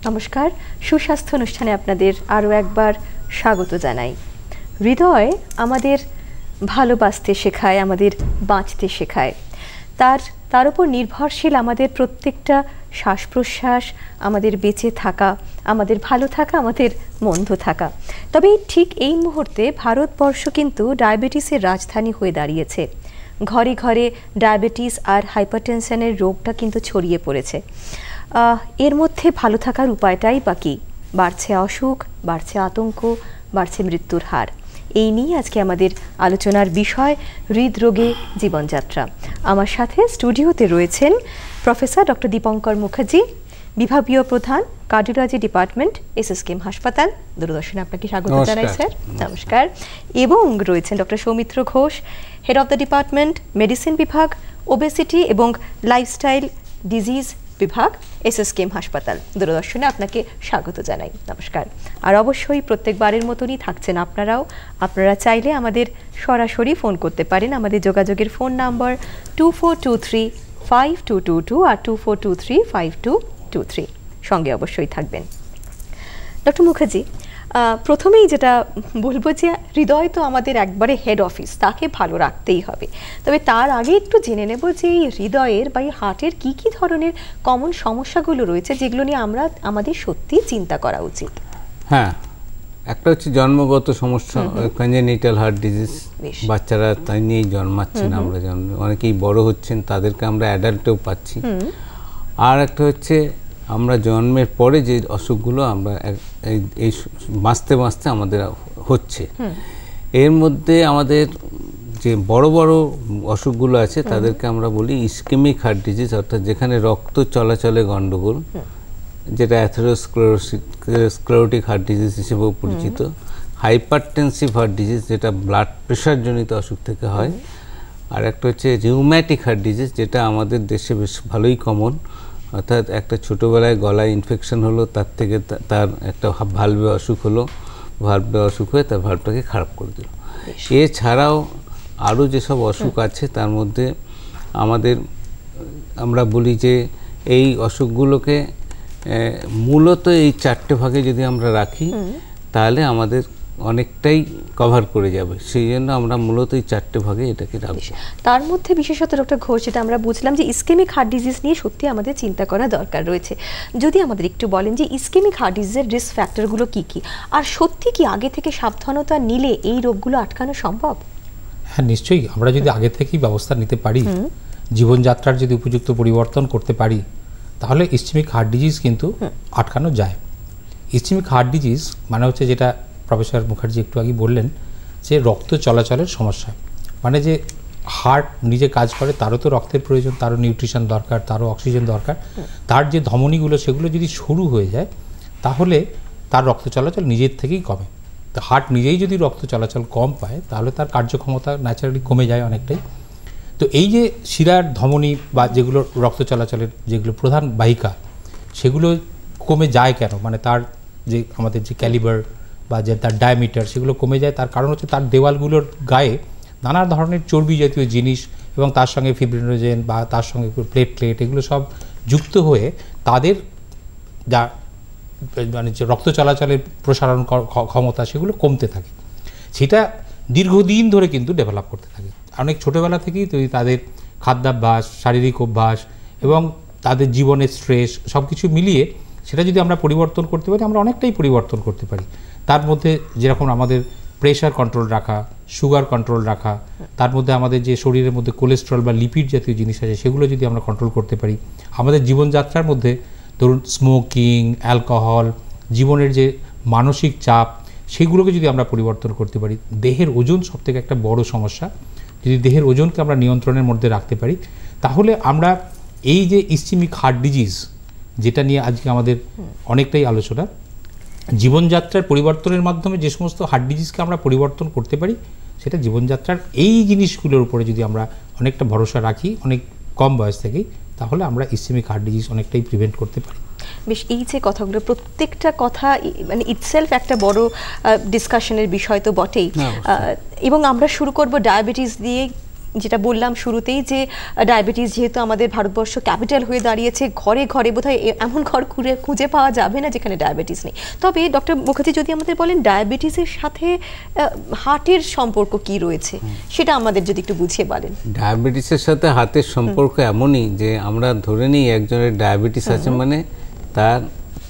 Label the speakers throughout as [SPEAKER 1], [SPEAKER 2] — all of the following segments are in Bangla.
[SPEAKER 1] নমস্কার, সুস্বাস্থ্য অনুষ্ঠানে আপনাদের আরও একবার স্বাগত জানাই। হৃদয় আমাদের ভালোবাসতে শেখায়, আমাদের বাঁচতে শেখায়। তার উপর নির্ভরশীল আমাদের প্রত্যেকটা শ্বাস প্রশ্বাস, আমাদের বেঁচে থাকা, আমাদের ভালো থাকা, আমাদের মন্দ থাকা। তবে ঠিক এই মুহূর্তে ভারতবর্ষ কিন্তু ডায়াবেটিসের রাজধানী হয়ে দাঁড়িয়েছে। ঘরে ঘরে ডায়াবেটিস আর হাইপারটেনশনের রোগটা কিন্তু ছড়িয়ে পড়েছে। এর মধ্যে ভালো থাকার উপায়টাই বা কি? বাড়ছে অসুখ, বাড়ছে আতঙ্ক, বাড়ছে মৃত্যুর হার। এই নিয়ে আজকে আমাদের আলোচনার বিষয় হৃদরোগে জীবনযাত্রা। আমার সাথে স্টুডিওতে রয়েছেন প্রফেসর ডক্টর দীপঙ্কর মুখার্জি, বিভাগীয় প্রধান, কার্ডিওলজি ডিপার্টমেন্ট, এসএসকেএম হাসপাতাল, দূরদর্শনে আপনাকে স্বাগত জানাই স্যার। নমস্কার। এবং রয়েছেন doctor Soumitra Ghosh, head of the department, medicine বিভাগ, ওবেসিটি এবং লাইফস্টাইল ডিজিজ বিভাগ, এসএসকেএম হাসপাতাল, দূরদর্শনে আপনাকে স্বাগত জানাই। নমস্কার। আর অবশ্যই প্রত্যেকবারের মতনই থাকছেন আপনারা চাইলে আমাদের সরাসরি ফোন করতে পারেন। আমাদের যোগাযোগের ফোন নাম্বার 24235222 আর 24235223। সঙ্গে অবশ্যই থাকবেন। ডক্টর মুখার্জি, প্রথমেই যেটা বলবো যে হৃদয় তো আমাদের একবারে হেড অফিস, তাকে ভালো রাখতেই হবে। তবে তার আগে একটু জেনে নেব যে এই হৃদয়ের বা এই হার্টের কী কী ধরনের কমন সমস্যাগুলো রয়েছে যেগুলো নিয়ে আমাদের সত্যি চিন্তা করা উচিত।
[SPEAKER 2] হ্যাঁ, একটা হচ্ছে জন্মগত সমস্যা, কনজেনিটাল হার্ট ডিজিজ। বাচ্চারা তাই নিয়েই জন্মাচ্ছেন, আমরা অনেকেই বড় হচ্ছেন, তাদেরকে আমরা অ্যাডাল্টেও পাচ্ছি। আর একটা হচ্ছে আমরা জন্মের পরে যে অসুখগুলো আমরা এই বাঁচতে বাঁচতে আমাদের হচ্ছে, এর মধ্যে আমাদের যে বড় বড় অসুখগুলো আছে তাদেরকে আমরা বলি ইসকেমিক হার্ট ডিজিজ, অর্থাৎ যেখানে রক্ত চলাচলে গণ্ডগোল, যেটা অ্যাথেরোস্ক্লেরোটিক হার্ট ডিজিজ হিসেবেও পরিচিত। হাইপারটেনসিভ হার্ট ডিজিজ, যেটা ব্লাড প্রেশার জনিত অসুখ থেকে হয়। আর একটা হচ্ছে রিউম্যাটিক হার্ট ডিজিজ, যেটা আমাদের দেশে বেশ ভালোই কমন। অর্থাৎ একটা ছোটোবেলায় গলায় ইনফেকশন হলো, তার থেকে তার একটা ভালভে অসুখ হলো, ভালভে অসুখ হয়ে তার ভালভটাকে খারাপ করে দিল। এছাড়াও আরও যেসব অসুখ আছে তার মধ্যে আমরা বলি যে এই অসুখগুলোকে মূলত এই চারটে ভাগে যদি আমরা রাখি তাহলে আমাদের অনেকটাই কভার করে যাবে। সেই জন্য আমরা মূলত এই চারটে ভাগে এটাকে রাখবো।
[SPEAKER 1] তার মধ্যে বিশেষত ডক্টর ঘোষ, যেটা আমরা বুঝলাম যে ইসকেমিক হার্ট ডিজিজ নিয়ে সত্যি আমাদের চিন্তা করা দরকার রয়েছে। যদি আমাদের একটু বলেন যে ইসকেমিক হার্ট ডিজিজের রিস্ক ফ্যাক্টরগুলো কি কি, আর সত্যি কি আগে থেকে সাবধানতা নিলে এই রোগগুলো আটকানো সম্ভব?
[SPEAKER 3] হ্যাঁ, নিশ্চয়ই। আমরা যদি আগে থেকেই ব্যবস্থা নিতে পারি, জীবনযাত্রার যদি উপযুক্ত পরিবর্তন করতে পারি, তাহলে ইসকেমিক হার্ট ডিজিজ কিন্তু আটকানো যায়। ইসকেমিক হার্ট ডিজিজ মানে হচ্ছে, যেটা প্রফেসর মুখার্জি একটু আগে বললেন, যে রক্ত চলাচলের সমস্যা। মানে যে হার্ট নিজে কাজ করে, তারও তো রক্তের প্রয়োজন, তারও নিউট্রিশন দরকার, তারও অক্সিজেন দরকার। তার যে ধমনীগুলো সেগুলো যদি সরু হয়ে যায় তাহলে তার রক্ত চলাচল নিজের থেকেই কমে। তো হার্ট নিজেই যদি রক্ত চলাচল কম পায় তাহলে তার কার্যক্ষমতা ন্যাচারালি কমে যায় অনেকটাই। তো এই যে শিরার ধমনী বা যেগুলো রক্ত চলাচলের যেগুলো প্রধান বাহিকা, সেগুলো কমে যায় কেন? মানে তার যে আমাদের যে ক্যালিবার বা যে তার ডায়ামিটার, সেগুলো কমে যায়। তার কারণ হচ্ছে তার দেওয়ালগুলোর গায়ে নানা ধরনের চর্বি জাতীয় জিনিস এবং তার সঙ্গে ফিব্রিনোজেন বা তার সঙ্গে প্লেটলেট, এগুলো সব যুক্ত হয়ে তাদের যা মানে যে রক্ত চলাচলের প্রসারণ ক্ষমতা সেগুলো কমতে থাকে। সেটা দীর্ঘদিন ধরে কিন্তু ডেভেলপ করতে থাকে। অনেক ছোটোবেলা থেকেই তাদের খাদ্যাভ্যাস, শারীরিক অভ্যাস এবং তাদের জীবনের স্ট্রেস সব কিছু মিলিয়ে সেটা যদি আমরা পরিবর্তন করতে পারি, আমরা অনেকটাই পরিবর্তন করতে পারি। তার মধ্যে যেরকম আমাদের প্রেশার কন্ট্রোল রাখা, সুগার কন্ট্রোল রাখা, তার মধ্যে আমাদের যে শরীরের মধ্যে কোলেস্ট্রল বা লিপিড জাতীয় জিনিস আছে সেগুলো যদি আমরা কন্ট্রোল করতে পারি, আমাদের জীবনযাত্রার মধ্যে ধরুন স্মোকিং, অ্যালকোহল, জীবনের যে মানসিক চাপ, সেগুলোকে যদি আমরা পরিবর্তন করতে পারি, দেহের ওজন সবথেকে একটা বড় সমস্যা, যদি দেহের ওজনকে আমরা নিয়ন্ত্রণের মধ্যে রাখতে পারি, তাহলে আমরা এই যে ইসচেমিক হার্ট ডিজিজ, যেটা নিয়ে আজকে আমাদের অনেকটাই আলোচনা, জীবনযাত্রার পরিবর্তনের মাধ্যমে যে সমস্ত হার্ট ডিজিজকে আমরা পরিবর্তন করতে পারি, সেটা জীবনযাত্রার এই জিনিসগুলোর উপরে যদি আমরা অনেকটা ভরসা রাখি অনেক কম বয়স থেকেই, তাহলে আমরা ইসচেমিক হার্ট ডিজিজ অনেকটাই প্রিভেন্ট করতে পারি।
[SPEAKER 1] বেশ, এই যে কথাগুলো, প্রত্যেকটা কথা মানে ইটসেলফ একটা বড় ডিসকাশনের বিষয় তো বটেই। এবং আমরা শুরু করব ডায়াবেটিস দিয়ে, যেটা বললাম শুরুতেই যে ডায়াবেটিস যেহেতু আমাদের ভারতবর্ষ ক্যাপিটাল হয়ে দাঁড়িয়েছে, ঘরে ঘরে বোধহয় এমন ঘর খুঁজে পাওয়া যাবে না যেখানে ডায়াবেটিস নেই। তবে ডক্টর মুখার্জি যদি আমাদের বলেন ডায়াবেটিসের সাথে হার্টের সম্পর্ক কি রয়েছে, সেটা আমাদের যদি একটু বুঝিয়ে বলেন।
[SPEAKER 2] ডায়াবেটিসের সাথে হার্টের সম্পর্ক এমনই যে আমরা ধরে নিই একজনের ডায়াবেটিস আছে মানে তার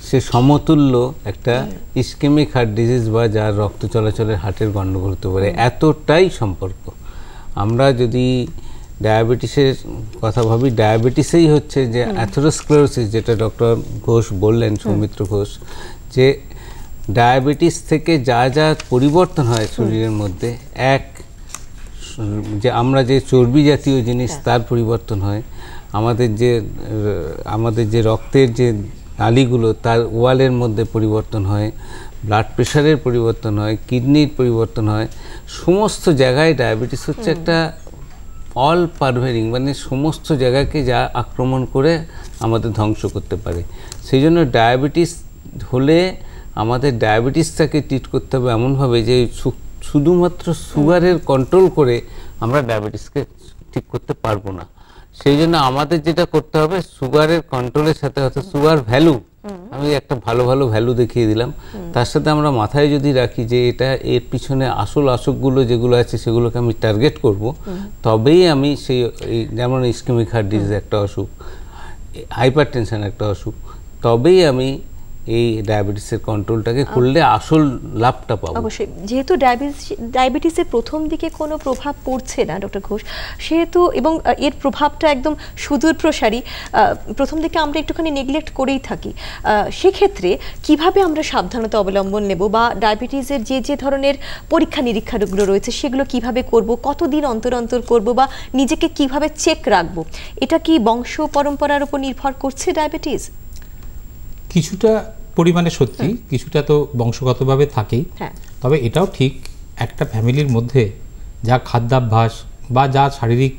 [SPEAKER 2] সে সমতুল্য একটা ইসকেমিক হার্ট ডিজিজ বা যার রক্ত চলাচলের হার্টের গণ্ডগোল হতে পারে, এতটাই সম্পর্ক। আমরা যদি ডায়াবেটিসের কথা ভাবি, ডায়াবেটিসেই হচ্ছে যে অ্যাথেরোস্ক্লেরোসিস, যেটা ডক্টর ঘোষ বললেন, সৌমিত্র ঘোষ, যে ডায়াবেটিস থেকে যা যা পরিবর্তন হয় শরীরের মধ্যে, এক যে আমরা যে চর্বি জাতীয় জিনিস তার পরিবর্তন হয়, আমাদের যে রক্তের যে নালীগুলো তার ওয়ালের মধ্যে পরিবর্তন হয়, ব্লাড প্রেশারের পরিবর্তন হয়, কিডনির পরিবর্তন হয়, সমস্ত জায়গায় ডায়াবেটিস হচ্ছে একটা অল পারভেরিং, মানে সমস্ত জায়গাকে যা আক্রমণ করে আমাদের ধ্বংস করতে পারে। সেই জন্য ডায়াবেটিস হলে আমাদের ডায়াবেটিসটাকে ট্রিট করতে হবে এমনভাবে যে শুধুমাত্র সুগারের কন্ট্রোল করে আমরা ডায়াবেটিসকে ঠিক করতে পারবো না। সেই জন্য আমাদের যেটা করতে হবে, সুগারের কন্ট্রোলের সাথে সাথে সুগার ভ্যালু, আমি একটা ভালো ভালো ভ্যালু দেখিয়ে দিলাম, তার সাথে আমরা মাথায় যদি রাখি যে এটা এর পিছনে আসল অসুখগুলো যেগুলো আছে সেগুলোকে আমি টার্গেট করব, তবেই আমি সেই যেমন ইসকেমিক হার্ট ডিজিজ একটা অসুখ, হাইপারটেনশন একটা অসুখ, তবেই আমি এই ডায়াবেটিসের কন্ট্রোলটাকে করলে আসল লাভটা পাবো।
[SPEAKER 1] অবশ্যই, যেহেতু ডায়াবেটিসের প্রথম দিকে কোনো প্রভাব পড়ছে না ডক্টর ঘোষ, সেহেতু এবং এর প্রভাবটা একদম সুদূর প্রসারী, প্রথম দিকে আমরা একটুখানি নেগলেক্ট করেই থাকি। সেক্ষেত্রে কিভাবে আমরা সাবধানতা অবলম্বন নেব, বা ডায়াবেটিসের যে ধরনের পরীক্ষা নিরীক্ষাগুলো রয়েছে সেগুলো কিভাবে করব, কতদিন অন্তর অন্তর করব, বা নিজেকে কিভাবে চেক রাখবো, এটা কি বংশ পরম্পরার উপর নির্ভর করছে ডায়াবেটিস?
[SPEAKER 3] কিছুটা পরিমাণে সত্যি, কিছুটা তো বংশগতভাবে থাকেই। তবে এটাও ঠিক, একটা ফ্যামিলির মধ্যে যা খাদ্যাভ্যাস বা যা শারীরিক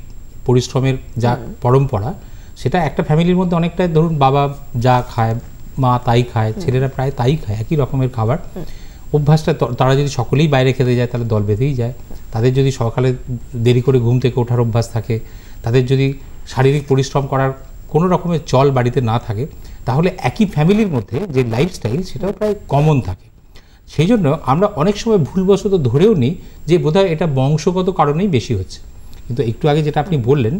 [SPEAKER 3] পরিশ্রমের যা পরম্পরা, সেটা একটা ফ্যামিলির মধ্যে অনেকটাই, ধরুন বাবা যা খায়, মা তাই খায়, ছেলেরা প্রায় তাই খায়, একই রকমের খাবার অভ্যাসটা। তারা যদি সকলেই বাইরে খেতে যায় তাহলে দল বেঁধেই যায়। তাদের যদি সকালে দেরি করে ঘুম থেকে ওঠার অভ্যাস থাকে, তাদের যদি শারীরিক পরিশ্রম করার কোনো রকমের চল বাড়িতে না থাকে, তাহলে একই ফ্যামিলির মধ্যে যে লাইফস্টাইল সেটাও প্রায় কমন থাকে। সেই জন্য আমরা অনেক সময় ভুলবশত ধরেও নিই যে বোধহয় এটা বংশগত কারণেই বেশি হচ্ছে। কিন্তু একটু আগে যেটা আপনি বললেন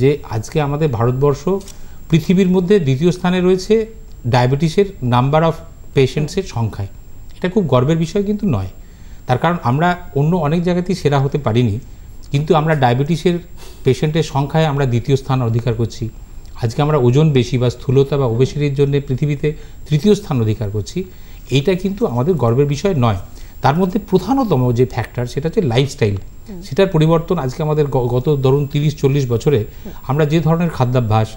[SPEAKER 3] যে আজকে আমাদের ভারতবর্ষ পৃথিবীর মধ্যে দ্বিতীয় স্থানে রয়েছে ডায়াবেটিসের নাম্বার অফ পেশেন্টসের সংখ্যায়, এটা খুব গর্বের বিষয় কিন্তু নয়। তার কারণ আমরা অন্য অনেক জায়গাতেই সেরা হতে পারিনি, কিন্তু আমরা ডায়াবেটিসের পেশেন্টের সংখ্যায় আমরা দ্বিতীয় স্থান অধিকার করছি। আজকে আমরা ওজন বেশি বা স্থূলতা বা ওবেসিটির জন্য পৃথিবীতে তৃতীয় স্থান অধিকার করছি, এইটা কিন্তু আমাদের গর্বের বিষয় নয়। তার মধ্যে প্রধানতম যে ফ্যাক্টর সেটা হচ্ছে লাইফস্টাইল, সেটার পরিবর্তন। আজকে আমাদের গত ধরুন 30-40 বছরে আমরা যে ধরনের খাদ্যাভ্যাস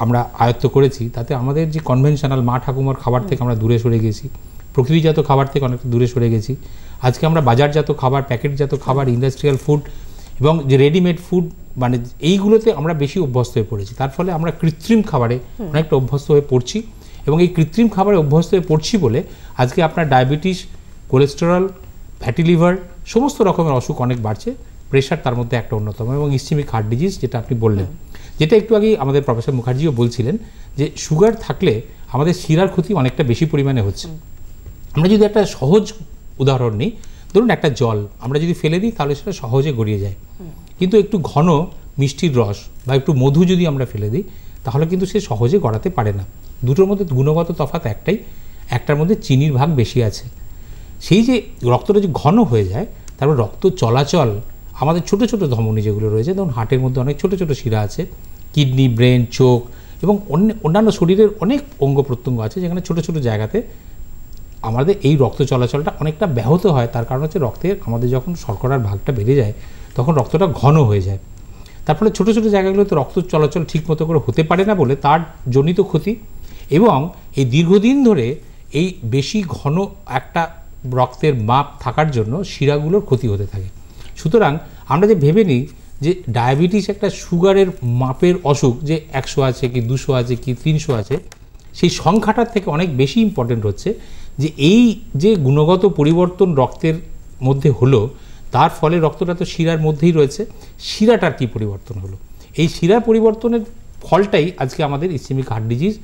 [SPEAKER 3] আমরা আয়ত্ত করেছি, তাতে আমাদের যে কনভেনশনাল মা ঠাকুমার খাবার থেকে আমরা দূরে সরে গেছি, প্রকৃতিজাত খাবার থেকে অনেকটা দূরে সরে গেছি। আজকে আমরা বাজারজাত খাবার, প্যাকেটজাত খাবার, ইন্ডাস্ট্রিয়াল ফুড এবং যে রেডিমেড ফুড, মানে এইগুলোতে আমরা বেশি অভ্যস্ত হয়ে পড়েছি। তার ফলে আমরা কৃত্রিম খাবারে অনেকটা অভ্যস্ত হয়ে পড়ছি, এবং এই কৃত্রিম খাবারে অভ্যস্ত হয়ে পড়ছি বলে আজকে আপনার ডায়াবেটিস, কোলেস্টেরল, ফ্যাটি লিভার, সমস্ত রকমের অসুখ অনেক বাড়ছে। প্রেশার তার মধ্যে একটা অন্যতম, এবং ইসচেমিক হার্ট ডিজিজ যেটা আপনি বললেন, যেটা একটু আগেই আমাদের প্রফেসর মুখার্জিও বলছিলেন যে সুগার থাকলে আমাদের শিরার ক্ষতি অনেকটা বেশি পরিমাণে হচ্ছে। আমরা যদি একটা সহজ উদাহরণ নিই, ধরুন একটা জল আমরা যদি ফেলে দিই তাহলে সেটা সহজে গড়িয়ে যায়, কিন্তু একটু ঘন মিষ্টির রস বা একটু মধু যদি আমরা ফেলে দিই তাহলে কিন্তু সে সহজে গড়াতে পারে না। দুটোর মধ্যে গুণগত তফাৎ একটাই, একটার মধ্যে চিনির ভাগ বেশি আছে। সেই যে রক্তটা যে ঘন হয়ে যায়, তারপর রক্ত চলাচল আমাদের ছোট ছোট ধমনী যেগুলো রয়েছে, ধরুন হার্টের মধ্যে অনেক ছোট ছোট শিরা আছে, কিডনি, ব্রেন, চোখ এবং অন্যান্য শরীরের অনেক অঙ্গ প্রত্যঙ্গ আছে যেখানে ছোট ছোট জায়গাতে আমাদের এই রক্ত চলাচলটা অনেকটা ব্যাহত হয়। তার কারণ হচ্ছে রক্তের আমাদের যখন শর্করার ভাগটা বেড়ে যায় তখন রক্তটা ঘন হয়ে যায়, তার ফলে ছোটো ছোটো জায়গাগুলোতে রক্ত চলাচল ঠিক মতো করে হতে পারে না বলে তার জনিত ক্ষতি, এবং এই দীর্ঘদিন ধরে এই বেশি ঘন একটা রক্তের মাপ থাকার জন্য শিরাগুলোর ক্ষতি হতে থাকে। সুতরাং আমরা যে ভেবে নিই যে ডায়াবেটিস একটা সুগারের মাপের অসুখ, যে 100 আছে কি 200 আছে কি 300 আছে, সেই সংখ্যাটার থেকে অনেক বেশি ইম্পর্টেন্ট হচ্ছে যে এই যে গুণগত পরিবর্তন রক্তের মধ্যে হলো, তার ফলে রক্তটা তো শিরার মধ্যেই রয়েছে, শিরাটার কি পরিবর্তন হলো, এই শিরার পরিবর্তনের ফলটাই আজকে আমাদের ইসকেমিক হার্ট ডিজিজ,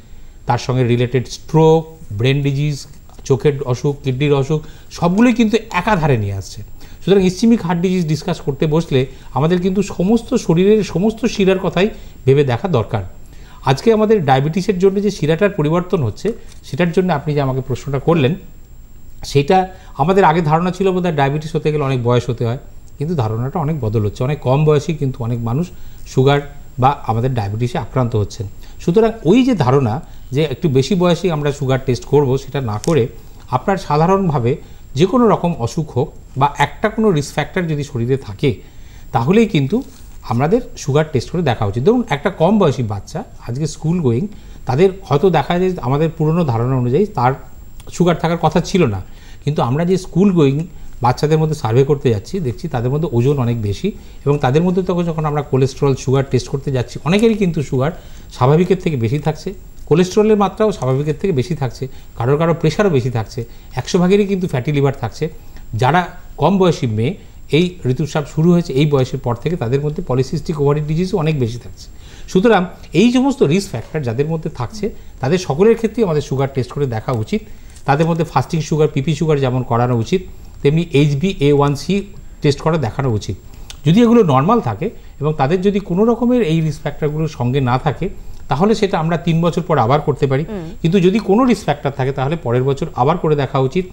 [SPEAKER 3] তার সঙ্গে রিলেটেড স্ট্রোক, ব্রেন ডিজিজ, চোখের অসুখ, কিডনির অসুখ, সবগুলোই কিন্তু একাধারে নিয়ে আসছে। সুতরাং ইসকেমিক হার্ট ডিজিজ ডিসকাস করতে বসলে আমাদের কিন্তু সমস্ত শরীরের সমস্ত শিরার কথাই ভেবে দেখা দরকার। আজকে আমাদের ডায়াবেটিসের জন্য যে শিরাটার পরিবর্তন হচ্ছে, সেটার জন্য আপনি যে আমাকে প্রশ্নটা করলেন, সেটা আমাদের আগে ধারণা ছিল বোধহয় ডায়াবেটিস হতে গেলে অনেক বয়স হতে হয়, কিন্তু ধারণাটা অনেক বদল হচ্ছে। অনেক কম বয়সেই কিন্তু অনেক মানুষ সুগার বা আমাদের ডায়াবেটিসে আক্রান্ত হচ্ছেন। সুতরাং ওই যে ধারণা যে একটু বেশি বয়সেই আমরা সুগার টেস্ট করব, সেটা না করে আপনার সাধারণভাবে যে কোনো রকম অসুখ হোক বা একটা কোনো রিস্ক ফ্যাক্টর যদি শরীরে থাকে, তাহলেই কিন্তু আমাদের সুগার টেস্ট করে দেখা উচিত। ধরুন একটা কম বয়সী বাচ্চা আজকে স্কুল গোয়িং, তাদের হয়তো দেখা যায় আমাদের পুরনো ধারণা অনুযায়ী তার সুগার থাকার কথা ছিল না, কিন্তু আমরা যে স্কুল গোয়িং বাচ্চাদের মধ্যে সার্ভে করতে যাচ্ছি, দেখছি তাদের মধ্যে ওজন অনেক বেশি, এবং তাদের মধ্যে তখন যখন আমরা কোলেস্টেরল সুগার টেস্ট করতে যাচ্ছি, অনেকেরই কিন্তু সুগার স্বাভাবিকের থেকে বেশি থাকছে, কোলেস্টেরলের মাত্রাও স্বাভাবিকের থেকে বেশি থাকছে, কারোর কারো প্রেশারও বেশি থাকছে, 100 ভাগেরই কিন্তু ফ্যাটি লিভার থাকছে। যারা কম বয়সী মেয়ে, এই ঋতুস্রাব শুরু হয়েছে এই বয়সের পর থেকে, তাদের মধ্যে পলিসিস্টিক ওভারি ডিজিজও অনেক বেশি থাকছে। সুতরাং এই সমস্ত রিস্ক ফ্যাক্টর যাদের মধ্যে থাকছে, তাদের সকলের ক্ষেত্রেই আমাদের সুগার টেস্ট করে দেখা উচিত। তাদের মধ্যে ফাস্টিং সুগার, পিপি সুগার যেমন করানো উচিত, তেমনি HbA1c টেস্ট করে দেখানো উচিত। যদি এগুলো নর্মাল থাকে এবং তাদের যদি কোনো রকমের এই রিস্ক ফ্যাক্টরগুলোর সঙ্গে না থাকে, তাহলে সেটা আমরা 3 বছর পর আবার করতে পারি। কিন্তু যদি কোনো রিস্ক ফ্যাক্টর থাকে, তাহলে পরের বছর আবার করে দেখা উচিত।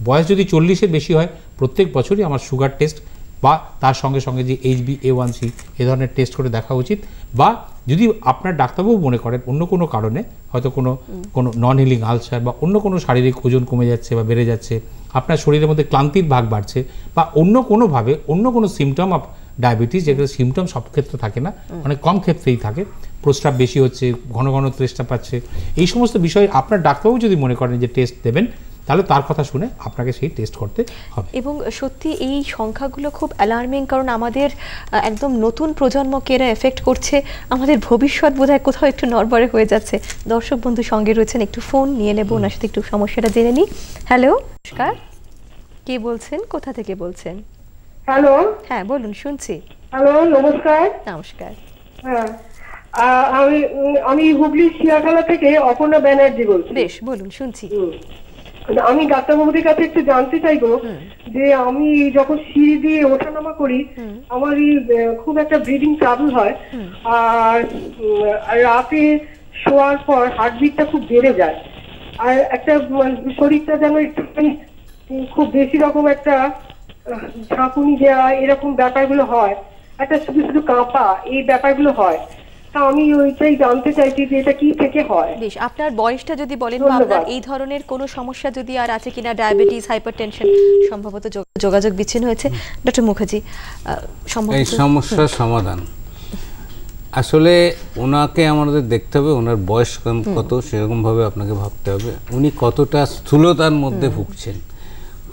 [SPEAKER 3] বয়স যদি 40-এর বেশি হয়, প্রত্যেক বছরই আমার সুগার টেস্ট বা তার সঙ্গে সঙ্গে যে HbA1c এ ধরনের টেস্ট করে দেখা উচিত। বা যদি আপনার ডাক্তারবাবু মনে করেন অন্য কোনো কারণে, হয়তো কোনো নন হিলিং আলসার বা অন্য কোনো শারীরিক ওজন কমে যাচ্ছে বা বেড়ে যাচ্ছে, আপনার শরীরের মধ্যে ক্লান্তির ভাগ বাড়ছে, বা অন্য কোনোভাবে অন্য কোনো সিমটম অফ ডায়াবেটিস, যেগুলো সিমটম সব ক্ষেত্রে থাকে না, অনেক কম ক্ষেত্রেই থাকে, প্রস্রাব বেশি হচ্ছে, ঘন ঘন তেষ্টা পাচ্ছে, এই সমস্ত বিষয়ে আপনার ডাক্তারবাবু যদি মনে করেন যে টেস্ট দেবেন, তাহলে তার কথা শুনে আপনাকে সেই টেস্ট করতে হবে।
[SPEAKER 1] এবং সত্যি এই সংখ্যাগুলো খুব অ্যালার্মিং, কারণ আমাদের একদম নতুন প্রজন্মকে এরা এফেক্ট করছে, আমাদের ভবিষ্যৎ বোধহয় কোথাও একটু নড়বড়ে হয়ে যাচ্ছে। দর্শক বন্ধু সঙ্গে রয়েছেন, একটু ফোন নিয়ে নেব, ওনার সাথে একটু সমস্যাটা জেনে নিই। হ্যালো, নমস্কার, কে বলছেন, কোথা থেকে বলছেন?
[SPEAKER 4] হ্যালো,
[SPEAKER 1] হ্যাঁ বলুন, শুনছি।
[SPEAKER 4] হ্যালো, নমস্কার।
[SPEAKER 1] নমস্কার।
[SPEAKER 4] হ্যাঁ, আমি হুগলি শিয়াখালা থেকে অপর্ণা ব্যানার্জি বলছি।
[SPEAKER 1] বেশ, বলুন, শুনছি।
[SPEAKER 4] আমি ডাক্তারবাবুদের কাছে একটু জানতে চাইবো যে আমি যখন সিঁড়ি দিয়ে ওঠানামা করি, আমার খুব একটা ব্রিদিং ট্রাবল হয়, আর রাতে শোয়ার পর হার্টবিটটা খুব বেড়ে যায়, আর একটা শরীরটা যেন একটুখানি খুব বেশি রকম একটা ঝাঁকুনি দেওয়া, এরকম ব্যাপারগুলো হয়, একটা শুধু শুধু কাঁপা, এই ব্যাপারগুলো হয়। তা আমি ওইটাই জানতে চাইছি যে এটা কি থেকে হয়।
[SPEAKER 1] বেশ, আপনার বয়সটা যদি বলেন, বা আপনার এই ধরনের কোনো সমস্যা যদি আর আছে কিনা, ডায়াবেটিস, হাইপারটেনশন, সম্ভবত যোগাযোগ বিচ্ছিন্ন হয়েছে। ডক্টর মুখার্জি,
[SPEAKER 2] এই সমস্যার সমাধান আসলে ওনাকে আমাদের দেখতে হবে, ওনার বয়স কত সেরকমভাবে আপনাকে ভাবতে হবে, উনি কতটা স্থূলতার মধ্যে ভুগছেন।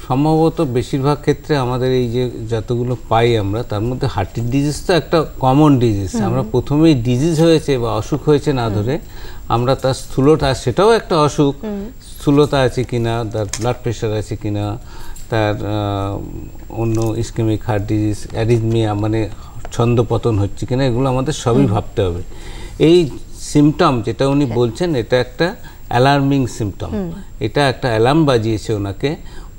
[SPEAKER 2] সম্ভবত বেশিরভাগ ক্ষেত্রে আমাদের এই যে যতগুলো পাই আমরা, তার মধ্যে হার্টের ডিজিজ তো একটা কমন ডিজিজ। আমরা প্রথমেই ডিজিজ হয়েছে বা অসুখ হয়েছে না ধরে আমরা তার স্থূলতা, সেটাও একটা অসুখ, স্থূলতা আছে কিনা, তার ব্লাড প্রেশার আছে কিনা, তার অন্য ইসকেমিক হার্ট ডিজিজ, অ্যারিথমিয়া মানে ছন্দপতন হচ্ছে কিনা, এগুলো আমাদের সবই ভাবতে হবে। এই সিমটম যেটা উনি বলছেন, এটা একটা অ্যালার্মিং সিমটম, এটা একটা অ্যালার্ম বাজিয়েছে ওনাকে।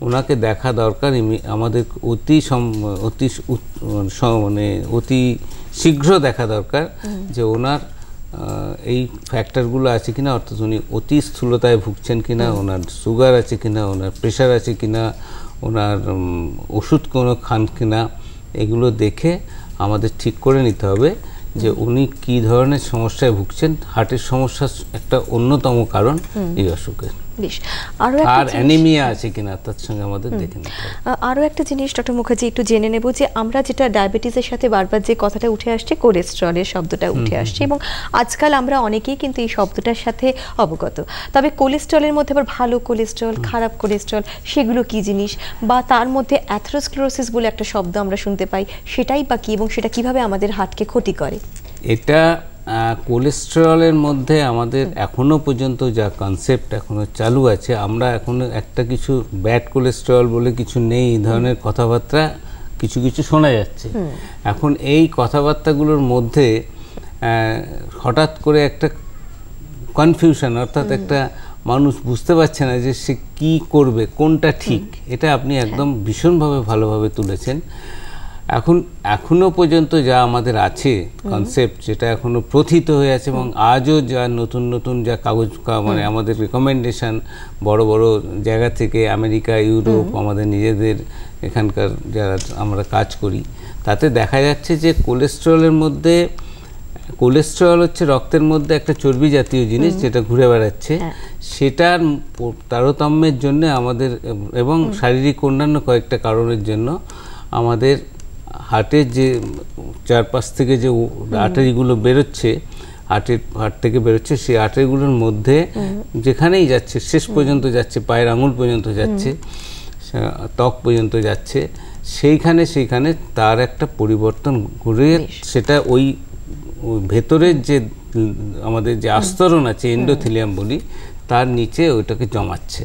[SPEAKER 2] ওনাকে দেখা দরকার, আমাদের অতি শীঘ্র দেখা দরকার যে ওনার এই ফ্যাক্টরগুলো আছে কিনা, অর্থাৎ উনি অতি স্থূলতায় ভুগছেন কিনা, ওনার সুগার আছে কিনা, ওনার প্রেশার আছে কিনা, ওনার ওষুধ কোনো খান কিনা, এগুলো দেখে আমাদের ঠিক করে নিতে হবে যে উনি কি ধরনের সমস্যায় ভুগছেন। হার্টের সমস্যা একটা অন্যতম কারণ এই অসুখের।
[SPEAKER 1] বেশ, আরো
[SPEAKER 2] আর
[SPEAKER 1] একটা
[SPEAKER 2] অ্যানিমিয়া আছে কিনা তার সঙ্গে আমাদের দেখে নিতে হবে।
[SPEAKER 1] আরও একটা জিনিস ডক্টর মুখার্জি একটু জেনে নেব যে আমরা যেটা ডায়াবেটিসের সাথে বারবার যে কথাটা উঠে আসছে, কোলেস্টেরলের শব্দটা উঠে আসছে, এবং আজকাল আমরা অনেকেই কিন্তু এই শব্দটার সাথে অবগত। তবে কোলেস্টেরলের মধ্যে আবার ভালো কোলেস্টেরল, খারাপ কোলেস্টেরল, সেগুলো কি জিনিস, বা তার মধ্যে অ্যাথেরোস্ক্লেরোসিস বলে একটা শব্দ আমরা শুনতে পাই, সেটাই বা কি, এবং সেটা কিভাবে আমাদের হার্টকে ক্ষতি করে?
[SPEAKER 2] এটা কোলেস্টেরলের মধ্যে আমাদের এখনো পর্যন্ত যা কনসেপ্ট এখনো চালু আছে, আমরা এখনো একটা কিছু ব্যাড কোলেস্টেরল বলে কিছু নেই, এই ধরনের কথাবার্তা কিছু কিছু শোনা যাচ্ছে। এখন এই কথাবার্তাগুলোর মধ্যে হঠাৎ করে একটা কনফিউশন, অর্থাৎ একটা মানুষ বুঝতে পারছে না যে সে কি করবে, কোনটা ঠিক। এটা আপনি একদম ভীষণভাবে ভালোভাবে তুলেছেন। এখনো পর্যন্ত যা আমাদের আছে কনসেপ্ট, যেটা এখনো প্রথিত হয়ে আছে, এবং আজও যা নতুন নতুন যা কাগজ মানে আমাদের রিকমেন্ডেশন বড় বড় জায়গা থেকে, আমেরিকা, ইউরোপ, আমাদের নিজেদের এখানকার যারা আমরা কাজ করি, তাতে দেখা যাচ্ছে যে কোলেস্টেরলের মধ্যে, কোলেস্টেরল হচ্ছে রক্তের মধ্যে একটা চর্বি জাতীয় জিনিস যেটা ঘুরে বেড়াচ্ছে, সেটার তারতম্যের জন্য আমাদের এবং শারীরিক অন্যান্য কয়েকটা কারণের জন্য আমাদের হার্টের যে চারপাশ থেকে যে আর্টারিগুলো বেরোচ্ছে, হার্ট থেকে বেরোচ্ছে, সেই আর্টারিগুলোর মধ্যে যেখানেই যাচ্ছে, শেষ পর্যন্ত যাচ্ছে, পায়ের আঙুল পর্যন্ত যাচ্ছে, ত্বক পর্যন্ত যাচ্ছে, সেইখানে তার একটা পরিবর্তন ঘুরে, সেটা ওই ভেতরের যে আমাদের যে আস্তরণ আছে, এন্ডোথেলিয়াম বলি, তার নিচে ওইটাকে জমাচ্ছে।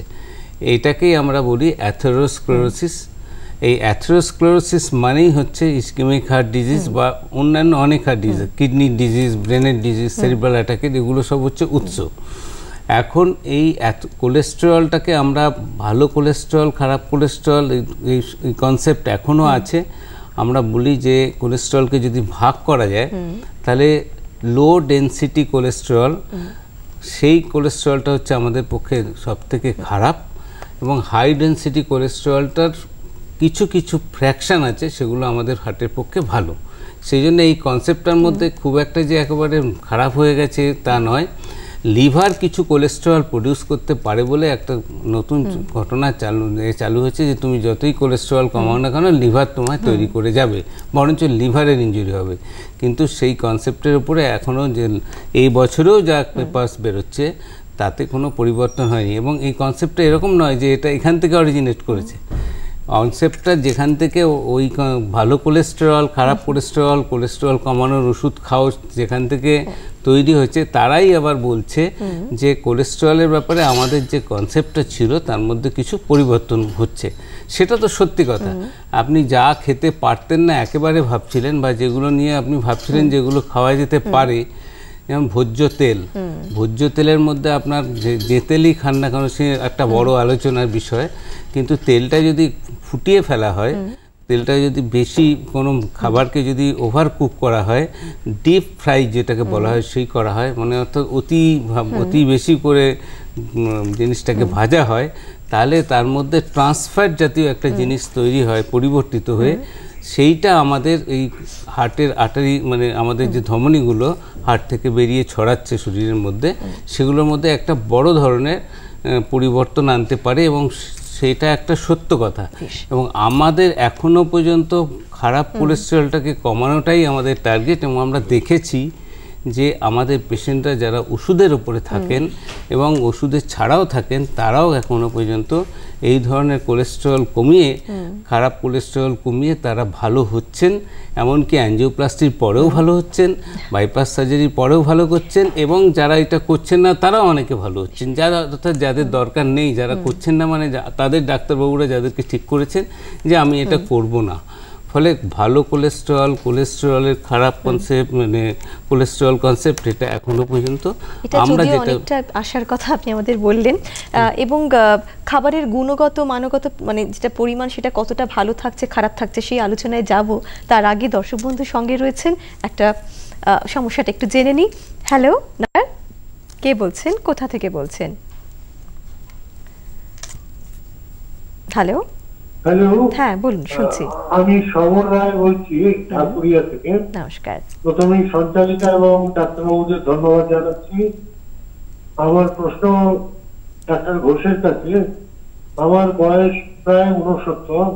[SPEAKER 2] এইটাকেই আমরা বলি অ্যাথেরোস্ক্লেরোসিস। এই অ্যাথেরোস্ক্লেরোসিস মানেই হচ্ছে ইসকেমিক হার্ট ডিজিজ বা অন্যান্য অনেক হার্ট ডিজিজ, কিডনি ডিজিজ, ব্রেনের ডিজিজ, সেরিব্রাল অ্যাটাকের, এগুলো সব হচ্ছে উৎস। এখন এই কোলেস্টেরলটাকে আমরা ভালো কোলেস্টেরল, খারাপ কোলেস্টেরল, এই কনসেপ্ট এখনও আছে। আমরা বলি যে কোলেস্টেরলকে যদি ভাগ করা যায়, তাহলে লো ডেনসিটি কোলেস্টেরল, সেই কোলেস্টেরলটা হচ্ছে আমাদের পক্ষে সবথেকে খারাপ, এবং হাই ডেনসিটি কোলেস্টেরলটার কিছু কিছু ফ্র্যাকশান আছে, সেগুলো আমাদের হার্টের পক্ষে ভালো। সেই জন্য এই কনসেপ্টটার মধ্যে খুব একটা যে একেবারে খারাপ হয়ে গেছে তা নয়। লিভার কিছু কোলেস্টেরল প্রডিউস করতে পারে বলে একটা নতুন ঘটনা চালু হয়েছে, যে তুমি যতই কোলেস্টেরল কমাও না কেন, লিভার তোমায় তৈরি করে যাবে, বরঞ্চ লিভারের ইনজুরি হবে। কিন্তু সেই কনসেপ্টের উপরে এখনও যে এই বছরেও যা পেপার্স বেরোচ্ছে, তাতে কোনো পরিবর্তন হয়নি। এবং এই কনসেপ্টটা এরকম নয় যে এটা এখান থেকে অরিজিনেট করেছে। কনসেপ্টটা যেখান থেকে ওই ভালো কোলেস্টেরল, খারাপ কোলেস্টেরল, কোলেস্টেরল কমানোর ওষুধ খাও, যেখান থেকে তৈরি হয়েছে, তারাই আবার বলছে যে কোলেস্টেরলের ব্যাপারে আমাদের যে কনসেপ্টটা ছিল তার মধ্যে কিছু পরিবর্তন হচ্ছে। সেটা তো সত্যি কথা। আপনি যা খেতে পারতেন না একেবারে ভাবছিলেন, বা যেগুলো নিয়ে আপনি ভাবছিলেন যেগুলো খাওয়া যেতে পারে, যেমন ভোজ্য তেল, ভোজ্য তেলের মধ্যে আপনার যে তেলই খান না কেন, সে একটা বড় আলোচনার বিষয়। কিন্তু তেলটা যদি ফুটিয়ে ফেলা হয়, তেলটা যদি বেশি কোনো খাবারকে যদি ওভার কুক করা হয়, ডিপ ফ্রাই যেটাকে বলা হয়, সেই করা হয়, মানে অর্থাৎ অতি বেশি করে জিনিসটাকে ভাজা হয়, তাহলে তার মধ্যে ট্রান্সফ্যাট জাতীয় একটা জিনিস তৈরি হয়, পরিবর্তিত হয়ে, সেইটা আমাদের এই হার্টের আর্টারি, মানে আমাদের যে ধমনীগুলো হার্ট থেকে বেরিয়ে ছড়াচ্ছে শরীরের মধ্যে, সেগুলোর মধ্যে একটা বড় ধরনের পরিবর্তন আনতে পারে, এবং সেটা একটা সত্য কথা। এবং আমাদের এখনো পর্যন্ত খারাপ কোলেস্টেরলটাকে কমানোটাই আমাদের টার্গেট। এবং আমরা দেখেছি যে আমাদের পেশেন্টরা যারা ওষুধের উপরে থাকেন এবং ওষুধের ছাড়াও থাকেন, তারাও এখনো পর্যন্ত এই ধরনের কোলেস্টেরল কমিয়ে, খারাপ কোলেস্টেরল কমিয়ে তারা ভালো হচ্ছেন। এমনকি অ্যাঞ্জিওপ্লাস্টির পরেও ভালো হচ্ছেন, বাইপাস সার্জারির পরেও ভালো করছেন, এবং যারা এটা করছেন না তারাও অনেকে ভালো হচ্ছেন। যারা, অর্থাৎ যাদের দরকার নেই, যারা করছেন না, মানে তাদের ডাক্তারবাবুরা যাদেরকে ঠিক করেছেন যে আমি এটা করব না। ফলে ভালো কোলেস্টেরল, কোলেস্টেরলের খারাপ কনসেপ্ট, মানে কোলেস্টেরল কনসেপ্ট, এটা এখনো পর্যন্ত আমরা যেটা
[SPEAKER 1] আসার কথা আপনি আমাদের বললেন, এবং খাবারের গুণগত, মানগত, মানে যেটা পরিমাণ, সেটা কতটা ভালো থাকছে, খারাপ থাকছে, সেই আলোচনায় যাব। তার আগে দর্শক বন্ধু সঙ্গে রয়েছেন, একটা সমস্যাটা একটু জেনে নিই। হ্যালো, কে বলছেন, কোথা থেকে বলছেন? হ্যালো,
[SPEAKER 5] হ্যালো,
[SPEAKER 1] হ্যাঁ বলুন, শুনছি।
[SPEAKER 5] আমি সমর রায় বলছি ঠাকুরিয়া থেকে।
[SPEAKER 1] নমস্কার।
[SPEAKER 5] প্রথমেই সঞ্চালিকা এবং ডাক্তারবাবুদের ধন্যবাদ জানাচ্ছি। আমার প্রশ্ন ডাক্তার ঘোষের কাছে। আমার বয়স প্রায় 69।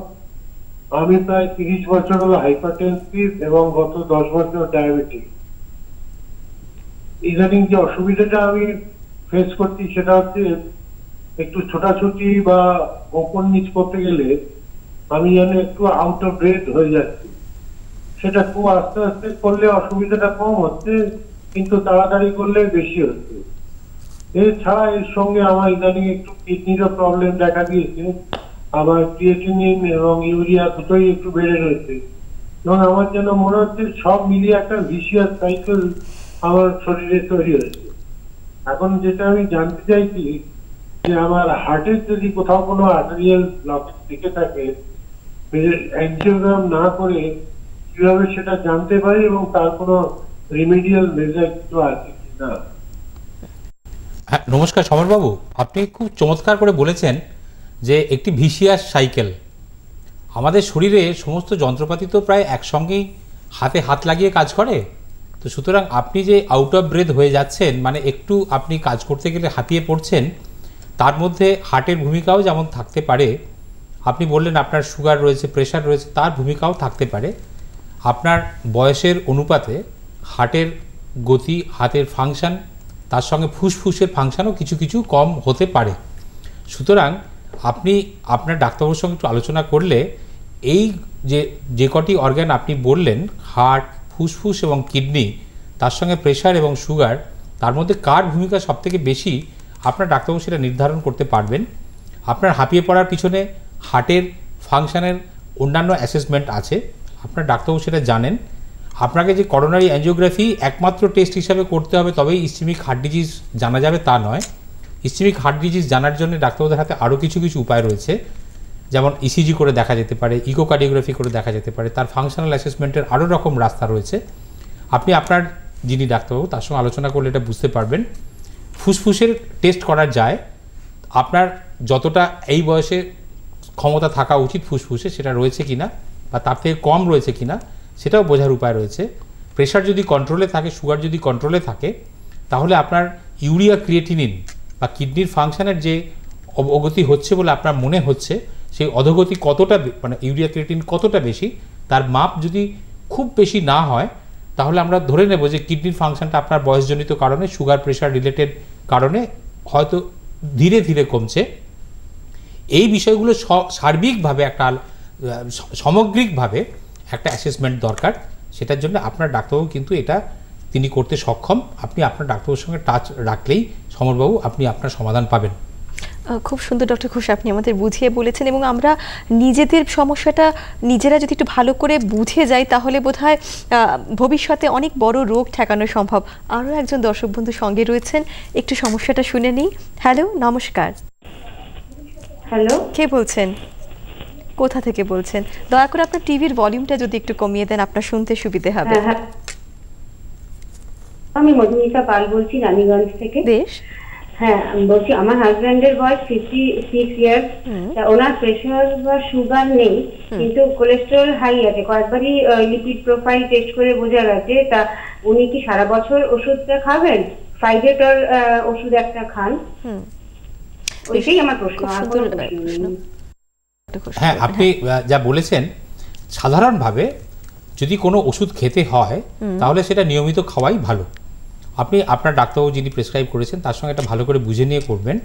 [SPEAKER 5] আমি প্রায় 30 বছর হলো হাইপারটেনসিভ এবং গত 10 বছর ডায়াবেটিক। ইদানিং যে অসুবিধাটা আমি ফেস করছি সেটা হচ্ছে একটু ছোটাছুটি বা ওপর নিচ করতে গেলে আমি যেন একটু আউট অফ ব্রেথ হয়ে যাচ্ছি। সেটা খুব আস্তে আস্তে করলে অসুবিধাটা কম হচ্ছে, কিন্তু তাড়াতাড়ি করলে বেশি হচ্ছে। এছাড়া এর সঙ্গে আমার ইদানিং একটু কিডনিরও প্রবলেম দেখা দিয়েছে। আমার ক্রিয়েটিনিন এবং ইউরিয়া দুটোই একটু বেড়ে রয়েছে এবং আমার যেন মনে হচ্ছে সব মিলিয়ে একটা ভিশিয়াস সাইকেল আমার শরীরে তৈরি হয়েছে। এখন যেটা আমি জানতে চাইছি যে আমার হার্টের যদি কোথাও কোনো আর্টেরিয়াল ব্লকেজ থেকে থাকে, অ্যাঞ্জিওগ্রাম না করে কিভাবে সেটা জানতে পারি এবং তার কোনো রিমেডিয়াল মেজার কিছু আছে কিনা?
[SPEAKER 3] হ্যাঁ, নমস্কার সমরবাবু, আপনি খুব চমৎকার করে বলেছেন যে একটি ভিসিয়াস সাইকেল। আমাদের শরীরে সমস্ত যন্ত্রপাতি তো প্রায় একসঙ্গেই হাতে হাত লাগিয়ে কাজ করে। তো সুতরাং আপনি যে আউট অফ ব্রেথ হয়ে যাচ্ছেন, মানে একটু আপনি কাজ করতে গেলে হাঁপিয়ে পড়ছেন, তার মধ্যে হার্টের ভূমিকাও যেমন থাকতে পারে। আপনি বললেন আপনার সুগার রয়েছে, প্রেশার রয়েছে, তার ভূমিকাও থাকতে পারে। আপনার বয়সের অনুপাতে হার্টের গতি, হাতের ফাংশন, তার সঙ্গে ফুসফুসের ফাংশনও কিছু কিছু কম হতে পারে। সুতরাং আপনি আপনার ডাক্তারবাবুর সঙ্গে একটু আলোচনা করলে এই যে কটি অর্গান আপনি বললেন, হার্ট, ফুসফুস এবং কিডনি, তার সঙ্গে প্রেশার এবং সুগার, তার মধ্যে কার ভূমিকা সবথেকে বেশি আপনার ডাক্তারবাবু সেটা নির্ধারণ করতে পারবেন। আপনার হাঁপিয়ে পড়ার পিছনে হার্টের ফাংশনের অন্যান্য অ্যাসেসমেন্ট আছে, আপনার ডাক্তারবাবু সেটা জানেন। আপনাকে যে করোনারি অ্যাঞ্জিওগ্রাফি একমাত্র টেস্ট হিসাবে করতে হবে তবেই ইসচেমিক হার্ট ডিজিজ জানা যাবে তা নয়। ইসচেমিক হার্ট ডিজিজ জানার জন্য ডাক্তারবাবুদের হাতে আরও কিছু কিছু উপায় রয়েছে, যেমন ইসিজি করে দেখা যেতে পারে, ইকোকার্ডিওগ্রাফি করে দেখা যেতে পারে, তার ফাংশনাল অ্যাসেসমেন্টের আরও রকম রাস্তা রয়েছে। আপনি আপনার যিনি ডাক্তারবাবু তার সঙ্গে আলোচনা করলে এটা বুঝতে পারবেন। ফুসফুসের টেস্ট করা যায়, আপনার যতটা এই বয়সে ক্ষমতা থাকা উচিত ফুসফুসে সেটা রয়েছে কিনা বা তার থেকে কম রয়েছে কিনা সেটাও বোঝার উপায় রয়েছে। প্রেশার যদি কন্ট্রোলে থাকে, সুগার যদি কন্ট্রোলে থাকে, তাহলে আপনার ইউরিয়া ক্রিয়েটিনিন বা কিডনির ফাংশনের যে অগতি হচ্ছে বলে আপনার মনে হচ্ছে, সেই অধোগতি কতটা, মানে ইউরিয়া ক্রিয়েটিনিন কতটা বেশি, তার মাপ যদি খুব বেশি না হয়, তাহলে আমরা ধরে নেব যে কিডনির ফাংশনটা আপনার বয়সজনিত কারণে, সুগার প্রেশার রিলেটেড কারণে হয়তো ধীরে ধীরে কমছে। এই বিষয়গুলো সার্বিকভাবে একটা সামগ্রিকভাবে একটা অ্যাসেসমেন্ট দরকার। সেটার জন্য আপনার ডাক্তারবাবু কিন্তু এটা তিনি করতে সক্ষম। আপনি আপনার ডাক্তারবাবুর সঙ্গে টাচ রাখলেই সমরবাবু আপনি আপনার সমাধান পাবেন।
[SPEAKER 1] খুব সুন্দর ডক্টর ঘোষ, আপনি আমাদের বুঝিয়ে বলেছেন এবং আমরা নিজেদের সমস্যাটা নিজেরা যদি একটু ভালো করে বুঝে যাই তাহলে বোধহয় ভবিষ্যতে অনেক বড় রোগ ঠেকানো সম্ভব। আরও একজন দর্শক বন্ধু সঙ্গে রয়েছেন, একটু সমস্যাটা শুনে নিই। হ্যালো, নমস্কার।
[SPEAKER 6] হ্যালো,
[SPEAKER 1] কে বলছেন, কোথা থেকে বলছেন? দয়া করে আপনার টিভির ভলিউমটা যদি একটু কমিয়ে দেন, আপনার শুনতে সুবিধে হবে।
[SPEAKER 6] আমি মধুমিতা পাল বলছি, রানীগঞ্জ থেকে।
[SPEAKER 1] বেশ।
[SPEAKER 6] হ্যাঁ, বলছি আমার হাজব্যান্ডের বয়স 56 ইয়ার্স। ওনার প্রেশার বা সুগার নেই, কিন্তু কোলেস্টেরল হাই আছে। কয়েকবারই লিপিড প্রোফাইল টেস্ট করে বোঝা গেছে। তা উনি কি সারা বছর ওষুধটা খাবেন? ফাইডেটর ওষুধ একটা খান। ওইটাই আমার প্রশ্ন।
[SPEAKER 3] হ্যাঁ, আপনি যা বলেছেন, সাধারণভাবে যদি কোনো ওষুধ খেতে হয় তাহলে সেটা নিয়মিত খাওয়াই ভালো। আপনি আপনার ডাক্তারবাবু যিনি প্রেসক্রাইব করেছেন তার সঙ্গে এটা ভালো করে বুঝে নিয়ে করবেন।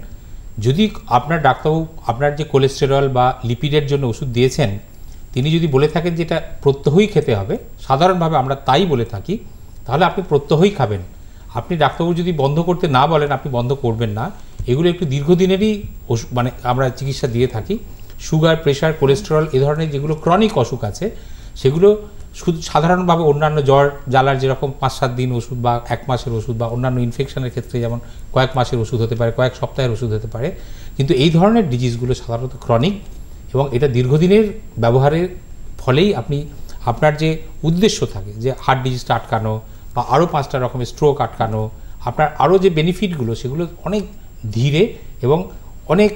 [SPEAKER 3] যদি আপনার ডাক্তারবাবু আপনার যে কোলেস্টেরল বা লিপিডের জন্য ওষুধ দিয়েছেন, তিনি যদি বলে থাকেন যে এটা প্রত্যহই খেতে হবে, সাধারণভাবে আমরা তাই বলে থাকি, তাহলে আপনি প্রত্যহই খাবেন। আপনি ডাক্তারবাবু যদি বন্ধ করতে না বলেন, আপনি বন্ধ করবেন না। এগুলো একটু দীর্ঘদিনেরই মানে আমরা চিকিৎসা দিয়ে থাকি। সুগার, প্রেশার, কোলেস্টেরল, এ ধরনের যেগুলো ক্রনিক অসুখ আছে সেগুলো শুধু সাধারণভাবে অন্যান্য জ্বর জ্বালার যেরকম 5-7 দিন ওষুধ বা 1 মাসের ওষুধ, বা অন্যান্য ইনফেকশনের ক্ষেত্রে যেমন কয়েক মাসের ওষুধ হতে পারে, কয়েক সপ্তাহের ওষুধ হতে পারে, কিন্তু এই ধরনের ডিজিজগুলো সাধারণত ক্রনিক এবং এটা দীর্ঘদিনের ব্যবহারের ফলেই আপনি আপনার যে উদ্দেশ্য থাকে যে হার্ট ডিজিজটা আটকানো বা আরও 5টা রকমের স্ট্রোক আটকানো, আপনার আরও যে বেনিফিটগুলো সেগুলো অনেক ধীরে এবং অনেক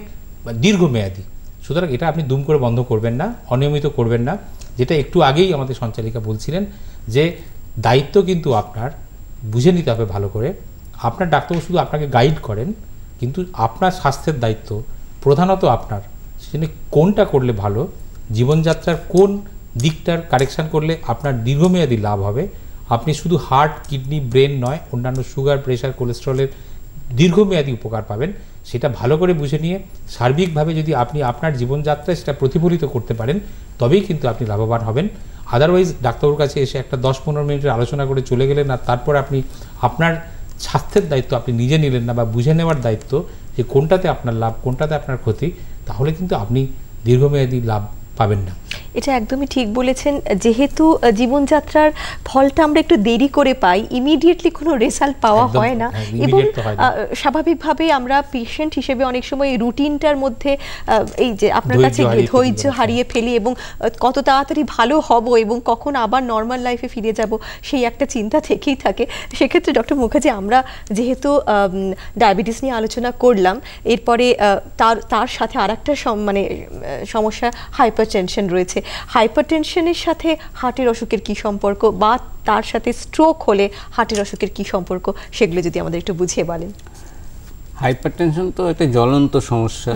[SPEAKER 3] দীর্ঘমেয়াদী। সুতরাং এটা আপনি দুম করে বন্ধ করবেন না, অনিয়মিত করবেন না। যেটা একটু আগেই আমাদের সঞ্চালিকা বলছিলেন যে দায়িত্ব কিন্তু আপনার বুঝে নিতে হবে ভালো করে। আপনার ডাক্তারবাবু শুধু আপনাকে গাইড করেন, কিন্তু আপনার স্বাস্থ্যের দায়িত্ব প্রধানত আপনার, সেজন্য কোনটা করলে ভালো, জীবনযাত্রার কোন দিকটার কারেকশান করলে আপনার দীর্ঘমেয়াদী লাভ হবে, আপনি শুধু হার্ট, কিডনি, ব্রেন নয়, অন্যান্য সুগার, প্রেশার, কোলেস্টেরলের দীর্ঘমেয়াদী উপকার পাবেন, সেটা ভালো করে বুঝে নিয়ে সার্বিকভাবে যদি আপনি আপনার জীবনযাত্রায় সেটা প্রতিফলিত করতে পারেন, তবেই কিন্তু আপনি লাভবান হবেন। আদারওয়াইজ ডাক্তারবাবুর কাছে এসে একটা 10-15 মিনিটের আলোচনা করে চলে গেলেন, আর তারপর আপনি আপনার স্বাস্থ্যের দায়িত্ব আপনি নিজে নিলেন না, বা বুঝে নেওয়ার দায়িত্ব যে কোনটাতে আপনার লাভ, কোনটাতে আপনার ক্ষতি, তাহলে কিন্তু আপনি দীর্ঘমেয়াদী লাভ পাবেন না।
[SPEAKER 1] এটা একদমই ঠিক বলেছেন। যেহেতু জীবনযাত্রার ফলটা আমরা একটু দেরি করে পাই, ইমিডিয়েটলি কোনো রেজাল্ট পাওয়া হয় না, এবং স্বাভাবিকভাবে আমরা পেশেন্ট হিসেবে অনেক সময় রুটিনটার মধ্যে এই যে আপনার কাছে ধৈর্য হারিয়ে ফেলি, এবং কত তাড়াতাড়ি ভালো হব এবং কখন আবার নর্মাল লাইফে ফিরে যাব, সেই একটা চিন্তা থেকেই থাকে। সেক্ষেত্রে ডক্টর মুখার্জি, আমরা যেহেতু ডায়াবেটিস নিয়ে আলোচনা করলাম, এরপরে তার সাথে আর একটা মানে সমস্যা হাইপারটেনশন রয়েছে। হাইপারটেনশনের সাথে হার্টের অসুখের কি সম্পর্ক, বা তার সাথে স্ট্রোক হলে হার্টের অসুখের কি সম্পর্ক, সেগুলো যদি আমাদের একটু বুঝিয়ে বলেন।
[SPEAKER 2] হাইপারটেনশন তো একটা জ্বলন্ত সমস্যা।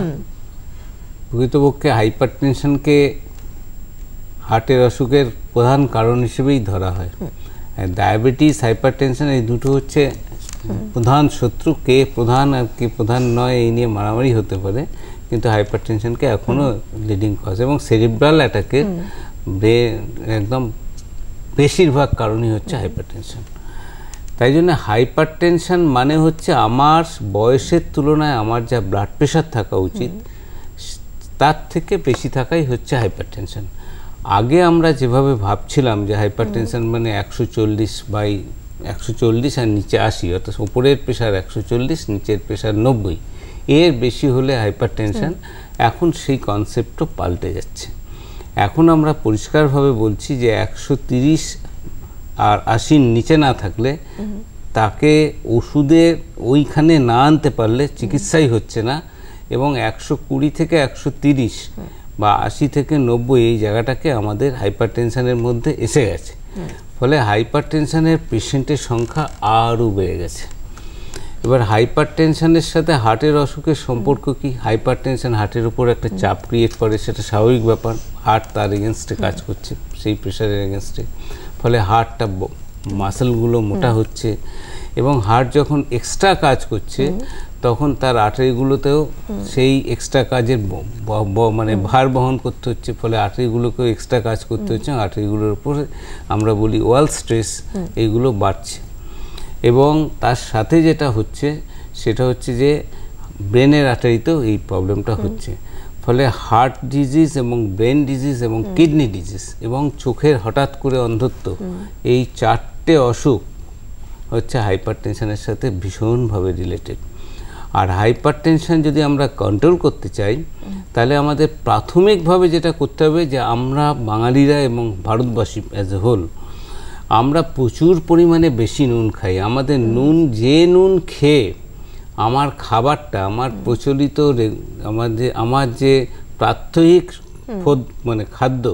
[SPEAKER 2] প্রকৃতপক্ষে হাইপারটেনশনকে হার্টের অসুখের প্রধান কারণ হিসেবেই ধরা হয়। ডায়াবেটিস, হাইপারটেনশন এই দুটো হচ্ছে প্রধান শত্রু। কে প্রধান আর কে প্রধান নয় এই নিয়ে মারামারি হতে পারে, কিন্তু হাইপারটেনশনকে এখনও লিডিং কজ, এবং সেরিব্রাল অ্যাটাকের একদম বেশিরভাগ কারণই হচ্ছে হাইপারটেনশন। তাই জন্য হাইপারটেনশন মানে হচ্ছে আমার বয়সের তুলনায় আমার যা ব্লাড প্রেশার থাকা উচিত তার থেকে বেশি থাকাই হচ্ছে হাইপারটেনশন। আগে আমরা যেভাবে ভাবছিলাম যে হাইপারটেনশন মানে 140/140 আর নিচে 80, অর্থাৎ উপরের প্রেশার 140, নিচের প্রেশার 90, এর বেশি হলে হাইপারটেনশন, এখন সেই কনসেপ্টও পাল্টে যাচ্ছে। এখন আমরা পরিষ্কারভাবে বলছি যে 130 আর 80 নিচে না থাকলে তাকে ওষুধে ওইখানে না আনতে পারলে চিকিৎসাই হচ্ছে না, এবং 120 থেকে 130 বা 80 থেকে 90 এই জায়গাটাকে আমাদের হাইপারটেনশনের মধ্যে এসে গেছে। ফলে হাইপারটেনশনের পেশেন্টের সংখ্যা আরও বেড়ে গেছে। এবার হাইপারটেনশনের সাথে হার্টের অসুখের সম্পর্ক কি? হাইপারটেনশন হার্টের উপর একটা চাপ ক্রিয়েট করে, সেটা স্বাভাবিক ব্যাপার। হার্ট তার এগেনস্টে কাজ করছে, সেই প্রেশারের এগেনস্টে, ফলে হার্টটা মাসেলগুলো মোটা হচ্ছে, এবং হার্ট যখন এক্সট্রা কাজ করছে তখন তার আর্টারিগুলোতেও সেই এক্সট্রা কাজের মানে ভার বহন করতে হচ্ছে, ফলে আর্টারিগুলোকেও এক্সট্রা কাজ করতে হচ্ছে, আর্টারিগুলোর উপরে আমরা বলি ওয়াল স্ট্রেস, এইগুলো বাড়ছে। এবং তার সাথে যেটা হচ্ছে সেটা হচ্ছে যে ব্রেনের আর্টারিতেও এই প্রবলেমটা হচ্ছে। ফলে হার্ট ডিজিজ এবং ব্রেন ডিজিজ এবং কিডনি ডিজিজ এবং চোখের হঠাৎ করে অন্ধত্ব, এই 4টে অসুখ হচ্ছে হাইপারটেনশনের সাথে ভীষণভাবে রিলেটেড। আর হাইপারটেনশন যদি আমরা কন্ট্রোল করতে চাই, তাহলে আমাদের প্রাথমিকভাবে যেটা করতে হবে যে আমরা বাঙালিরা এবং ভারতবাসী অ্যাজ এ হোল, আমরা প্রচুর পরিমাণে বেশি নুন খাই। আমাদের যে নুন খেয়ে আমার খাবারটা, আমার প্রচলিত আমার যে প্রাত্যহিক মানে খাদ্য,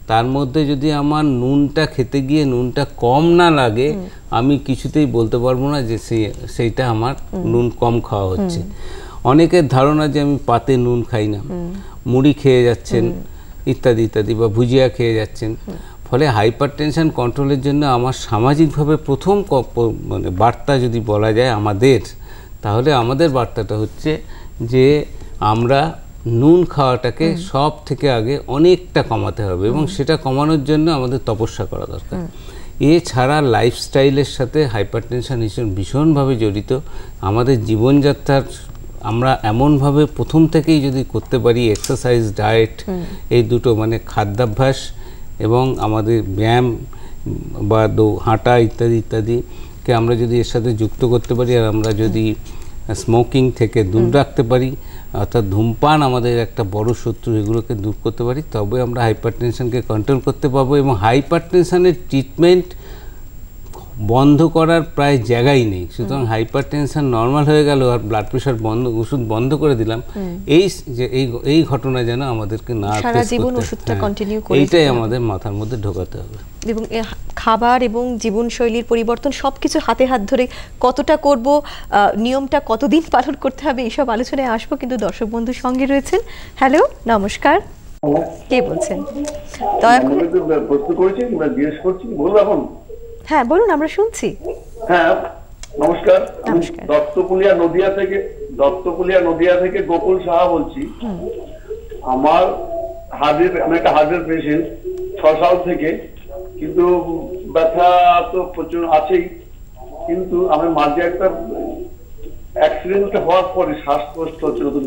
[SPEAKER 2] তার মধ্যে যদি আমার নুনটা খেতে গিয়ে নুনটা কম না লাগে, আমি কিছুতেই বলতে পারবো না যে সেইটা আমার নুন কম খাওয়া হচ্ছে। অনেকের ধারণা যে আমি পাতে নুন খাই না, মুড়ি খেয়ে যাচ্ছেন ইত্যাদি ইত্যাদি, বা ভুজিয়া খেয়ে যাচ্ছেন। ফলে হাইপারটেনশন কন্ট্রোলের জন্য আমার সামাজিকভাবে প্রথম মানে বার্তা যদি বলা যায় আমাদের, তাহলে আমাদের বার্তাটা হচ্ছে যে আমরা নুন খাওয়াটাকে সব থেকে আগে অনেকটা কমাতে হবে, এবং সেটা কমানোর জন্য আমাদের তপস্যা করা দরকার। এছাড়া লাইফস্টাইলের সাথে হাইপারটেনশন ভীষণভাবে জড়িত। আমাদের জীবনযাত্রার আমরা এমনভাবে প্রথম থেকেই যদি করতে পারি, এক্সারসাইজ, ডায়েট, এই দুটো মানে খাদ্যাভ্যাস এবং আমাদের ব্যায়াম বা হাঁটা ইত্যাদি ইত্যাদিকে আমরা যদি এর সাথে যুক্ত করতে পারি, আর আমরা যদি স্মোকিং থেকে দূর রাখতে পারি, অর্থাৎ ধূমপান আমাদের একটা বড় শত্রু, এগুলোকে দূর করতে পারি, তবে আমরা হাইপারটেনশনকে কন্ট্রোল করতে পারবো। এবং হাইপারটেনশনের ট্রিটমেন্ট বন্ধ করার প্রায় জায়গাই নেই। সুতরাং হাইপার টেনশন নর্মাল হয়ে গেল আর ব্লাড প্রেশার ওষুধ বন্ধ করে দিলাম, এই ঘটনা যেন আমাদেরকে না এইটাই আমাদের মাথার মধ্যে ঢোকাতে হবে।
[SPEAKER 1] এবং খাবার এবং জীবনশৈলীর পরিবর্তন সবকিছু হাতে হাত ধরে কতটা করব, নিয়মটা কতদিন পালন করতে হবে, এইসব আলোচনায় আসবো। কিন্তু দর্শক বন্ধুর সঙ্গে রয়েছেন। হ্যালো, নমস্কার, কে বলছেন? দয়া করে
[SPEAKER 7] প্রশ্ন করেছি, জিজ্ঞেস করছি, বলুন এখন।
[SPEAKER 1] হ্যাঁ বলুন, আমরা শুনছি।
[SPEAKER 7] হ্যাঁ নমস্কার, দত্তপুলিয়া নদিয়া থেকে গোকুল সাহা বলছি। আমি একটা হার্টের পেশেন্ট 6 সাল থেকে, কিন্তু ব্যথা তো প্রচুর আছেই, কিন্তু আমি মাঝে একটা অ্যাক্সিডেন্ট হওয়ার পরে শ্বাসকষ্ট হচ্ছে নতুন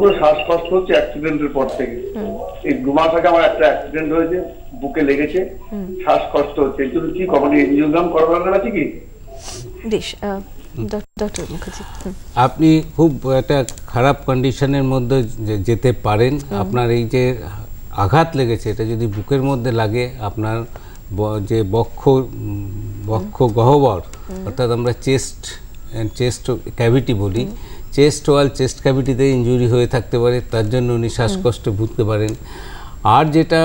[SPEAKER 7] করে শ্বাসকষ্ট হচ্ছে অ্যাক্সিডেন্টের পর থেকে। এই 2 মাস আগে আমার একটা অ্যাক্সিডেন্ট হয়েছে, বুকে লেগেছে, শ্বাসকষ্ট হচ্ছে। এই জন্য কি কখনো এনজিওগ্রাম করার দরকার আছে কি?
[SPEAKER 2] আপনি খুব একটা খারাপ কন্ডিশনের মধ্যে যেতে পারেন। আপনার এই যে আঘাত লেগেছে, এটা যদি বুকের মধ্যে লাগে, আপনার যে বক্ষ গহ্বর, অর্থাৎ আমরা চেস্ট ক্যাভিটি বলি, চেস্ট ওয়াল, চেস্ট ক্যাভিটিতে ইনজুরি হয়ে থাকতে পারে, তার জন্য উনি শ্বাসকষ্ট ভুগতে পারেন। আর যেটা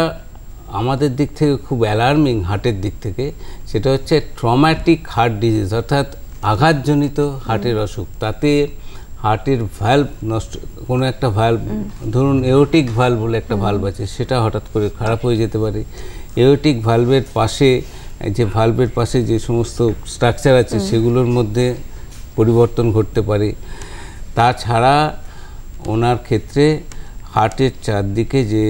[SPEAKER 2] আমাদের দিক থেকে খুব অ্যালার্মিং হার্টের দিক থেকে, সেটা হচ্ছে ট্রমাটিক হার্ট ডিজিজ, অর্থাৎ আঘাতজনিত হার্টের অসুখ। তাতে হার্টের ভালভ নষ্ট, কোনো একটা ভালভ, ধরুন এওটিক ভালভ বলে একটা ভালভ আছে, সেটা হঠাৎ করে খারাপ হয়ে যেতে পারে। এওটিক ভালভের পাশে যে সমস্ত স্ট্রাকচার আছে সেগুলোর মধ্যে পরিবর্তন ঘটতে পারে। তাছাড়া ওনার ক্ষেত্রে হার্টের চারদিকে যে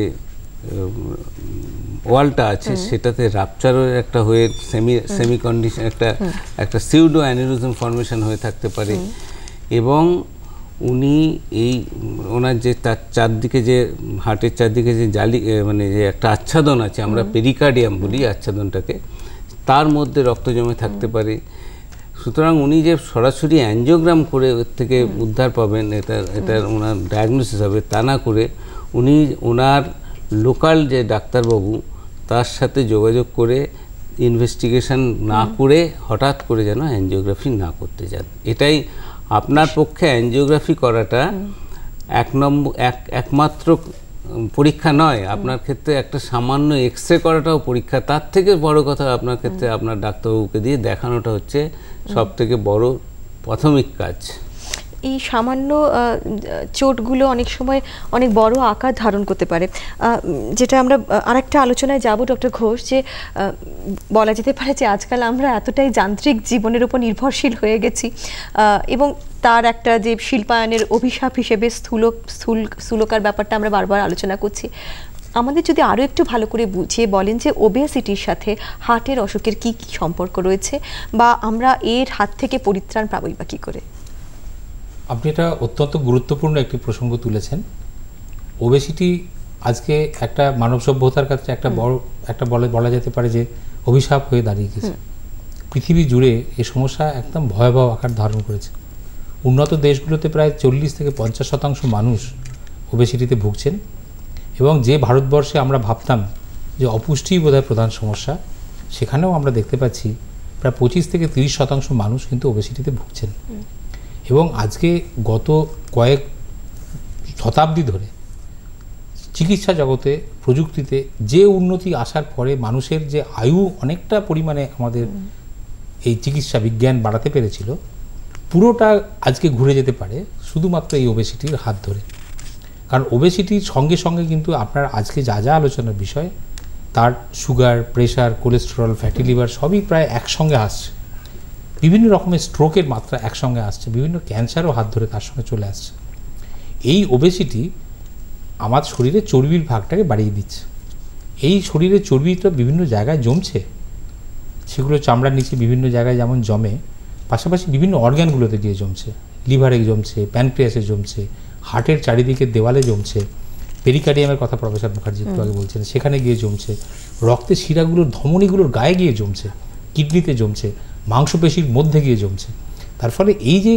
[SPEAKER 2] ওয়ালটা আছে সেটাতে রাপচারের একটা হয়ে সেমি কন্ডিশন, একটা সিউডো অ্যানিউরিজম ফর্মেশন হয়ে থাকতে পারে। এবং উনি ওনার যে তার চারদিকে যে হার্টের চারদিকে যে জালি, মানে যে একটা আচ্ছাদন আছে, আমরা পেরিকার্ডিয়াম বলি আচ্ছাদনটাকে, তার মধ্যে রক্ত জমে থাকতে পারে। সুতরাং উনি যে সরাসরি অ্যাঞ্জিওগ্রাম করে ওর থেকে উদ্ধার পাবেন, এটা ওনার ডায়াগনোসিস হবে, তা না করে উনি ওনার লোকাল যে ডাক্তারবাবু তার সাথে যোগাযোগ করে ইনভেস্টিগেশন না করে হঠাৎ করে যেন অ্যাঞ্জিওগ্রাফি না করতে যান। এটাই আপনার পক্ষে অ্যাঞ্জিওগ্রাফি করাটা একমাত্র পরীক্ষা নয়, আপনার ক্ষেত্রে একটা সামান্য এক্সরে করাটাও পরীক্ষা। তার থেকে বড় কথা আপনার ক্ষেত্রে আপনার ডাক্তারবাবুকে দিয়ে দেখানোটা হচ্ছে সব থেকে বড় প্রাথমিক কাজ।
[SPEAKER 1] এই সামান্য চোটগুলো অনেক সময় অনেক বড় আকার ধারণ করতে পারে, যেটা আমরা আরেকটা আলোচনায় যাব ডক্টর ঘোষ, যে বলা যেতে পারে যে আজকাল আমরা এতটাই যান্ত্রিক জীবনের উপর নির্ভরশীল হয়ে গেছি, এবং তার একটা যে শিল্পায়নের অভিশাপ হিসেবে স্থূলকার ব্যাপারটা আমরা বারবার আলোচনা করছি। আমাদের যদি আরও একটু ভালো করে বুঝিয়ে বলেন যে ওবেসিটির সাথে হার্টের অসুখের কি কি সম্পর্ক রয়েছে, বা আমরা এর হাত থেকে পরিত্রাণ পাবই বা কী করে?
[SPEAKER 3] আপনি এটা অত্যন্ত গুরুত্বপূর্ণ একটি প্রসঙ্গ তুলেছেন। ওবেসিটি আজকে একটা মানব সভ্যতার কাছে একটা বলা যেতে পারে যে অভিশাপ হয়ে দাঁড়িয়ে গেছে। পৃথিবী জুড়ে এই সমস্যা একদম ভয়াবহ আকার ধারণ করেছে। উন্নত দেশগুলোতে প্রায় 40 থেকে 50% মানুষ ওবেসিটিতে ভুগছেন, এবং যে ভারতবর্ষে আমরা ভাবতাম যে অপুষ্টি বোধহয় প্রধান সমস্যা, সেখানেও আমরা দেখতে পাচ্ছি প্রায় 25 থেকে 30% মানুষ কিন্তু ওবেসিটিতে ভুগছেন। এবং আজকে গত কয়েক শতাব্দী ধরে চিকিৎসা জগতে, প্রযুক্তিতে যে উন্নতি আসার পরে মানুষের যে আয়ু অনেকটা পরিমাণে আমাদের এই চিকিৎসা বিজ্ঞান বাড়াতে পেরেছিল, পুরোটা আজকে ঘুরে যেতে পারে শুধুমাত্র এই ওবেসিটির হাত ধরে। কারণ ওবেসিটির সঙ্গে সঙ্গে কিন্তু আপনার আজকে যা যা আলোচনার বিষয়, তার sugar, pressure, cholesterol, fatty liver সবই প্রায় একসঙ্গে আসছে। বিভিন্ন রকমের স্ট্রোকের মাত্রা একসঙ্গে আসছে, বিভিন্ন ক্যান্সারও হাত ধরে তার সঙ্গে চলে আসছে। এই ওবেসিটি আমার শরীরে চর্বির ভাগটাকে বাড়িয়ে দিচ্ছে। এই শরীরে চর্বিটা বিভিন্ন জায়গায় জমছে, সেগুলো চামড়ার নিচে বিভিন্ন জায়গায় যেমন জমে, পাশাপাশি বিভিন্ন অর্গ্যানগুলোতে গিয়ে জমছে, লিভারে জমছে, প্যানক্রিয়াসে জমছে, হার্টের চারিদিকে দেওয়ালে জমছে, পেরিকার্ডিয়ামের কথা প্রফেসর মুখার্জি একটু আগে বলছেন, সেখানে গিয়ে জমছে, রক্তের শিরাগুলোর ধমনীগুলোর গায়ে গিয়ে জমছে, কিডনিতে জমছে, মাংসপেশির মধ্যে গিয়ে জমছে। তার ফলে এই যে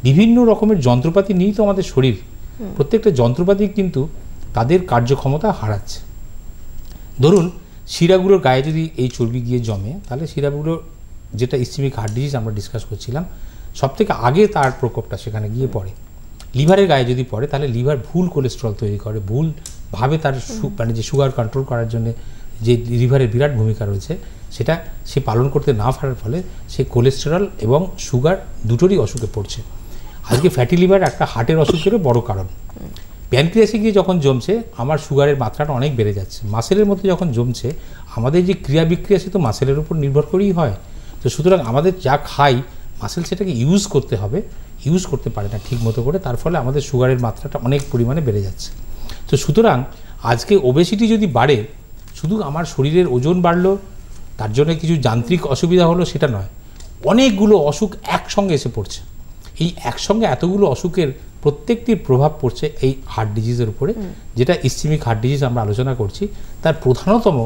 [SPEAKER 3] বিভিন্ন রকমের যন্ত্রপাতি নিয়েই তো আমাদের শরীর, প্রত্যেকটা যন্ত্রপাতি কিন্তু তাদের কার্যক্ষমতা হারাচ্ছে। ধরুন শিরাগুলোর গায়ে যদি এই চর্বি গিয়ে জমে তাহলে শিরাগুলো, যেটা ইসচেমিক হার্ট ডিজিজ আমরা ডিসকাস করছিলাম, সবথেকে আগে তার প্রকোপটা সেখানে গিয়ে পড়ে। লিভারের গায়ে যদি পড়ে তাহলে লিভার ভুল কোলেস্টেরল তৈরি করে, ভুলভাবে তার মানে যে সুগার কন্ট্রোল করার জন্য যে লিভারের বিরাট ভূমিকা রয়েছে সেটা সে পালন করতে না পারার ফলে সে কোলেস্টেরল এবং সুগার দুটোরই অসুখে পড়ছে। আজকে ফ্যাটি লিভার একটা হার্টের অসুখেরও বড় কারণ। প্যানক্রিয়াসে গিয়ে যখন জমছে আমার সুগারের মাত্রাটা অনেক বেড়ে যাচ্ছে। মাসেলের মধ্যে যখন জমছে আমাদের যে ক্রিয়া বিক্রিয়া সে তো মাসেলের উপর নির্ভর করেই হয়। তো সুতরাং আমাদের যা খাই মাসেল সেটাকে ইউজ করতে হবে, ইউজ করতে পারে না ঠিক মতো করে, তার ফলে আমাদের সুগারের মাত্রাটা অনেক পরিমাণে বেড়ে যাচ্ছে। তো সুতরাং আজকে ওবেসিটি যদি বাড়ে, শুধু আমার শরীরের ওজন বাড়লো তার জন্য কিছু যান্ত্রিক অসুবিধা হলো সেটা নয়, অনেকগুলো অসুখ একসঙ্গে এসে পড়ছে। এই একসঙ্গে এতগুলো অসুখের প্রত্যেকটির প্রভাব পড়ছে এই হার্ট ডিজিজের উপরে, যেটা ইসচেমিক হার্ট ডিজিজ আমরা আলোচনা করছি। তার প্রধানতম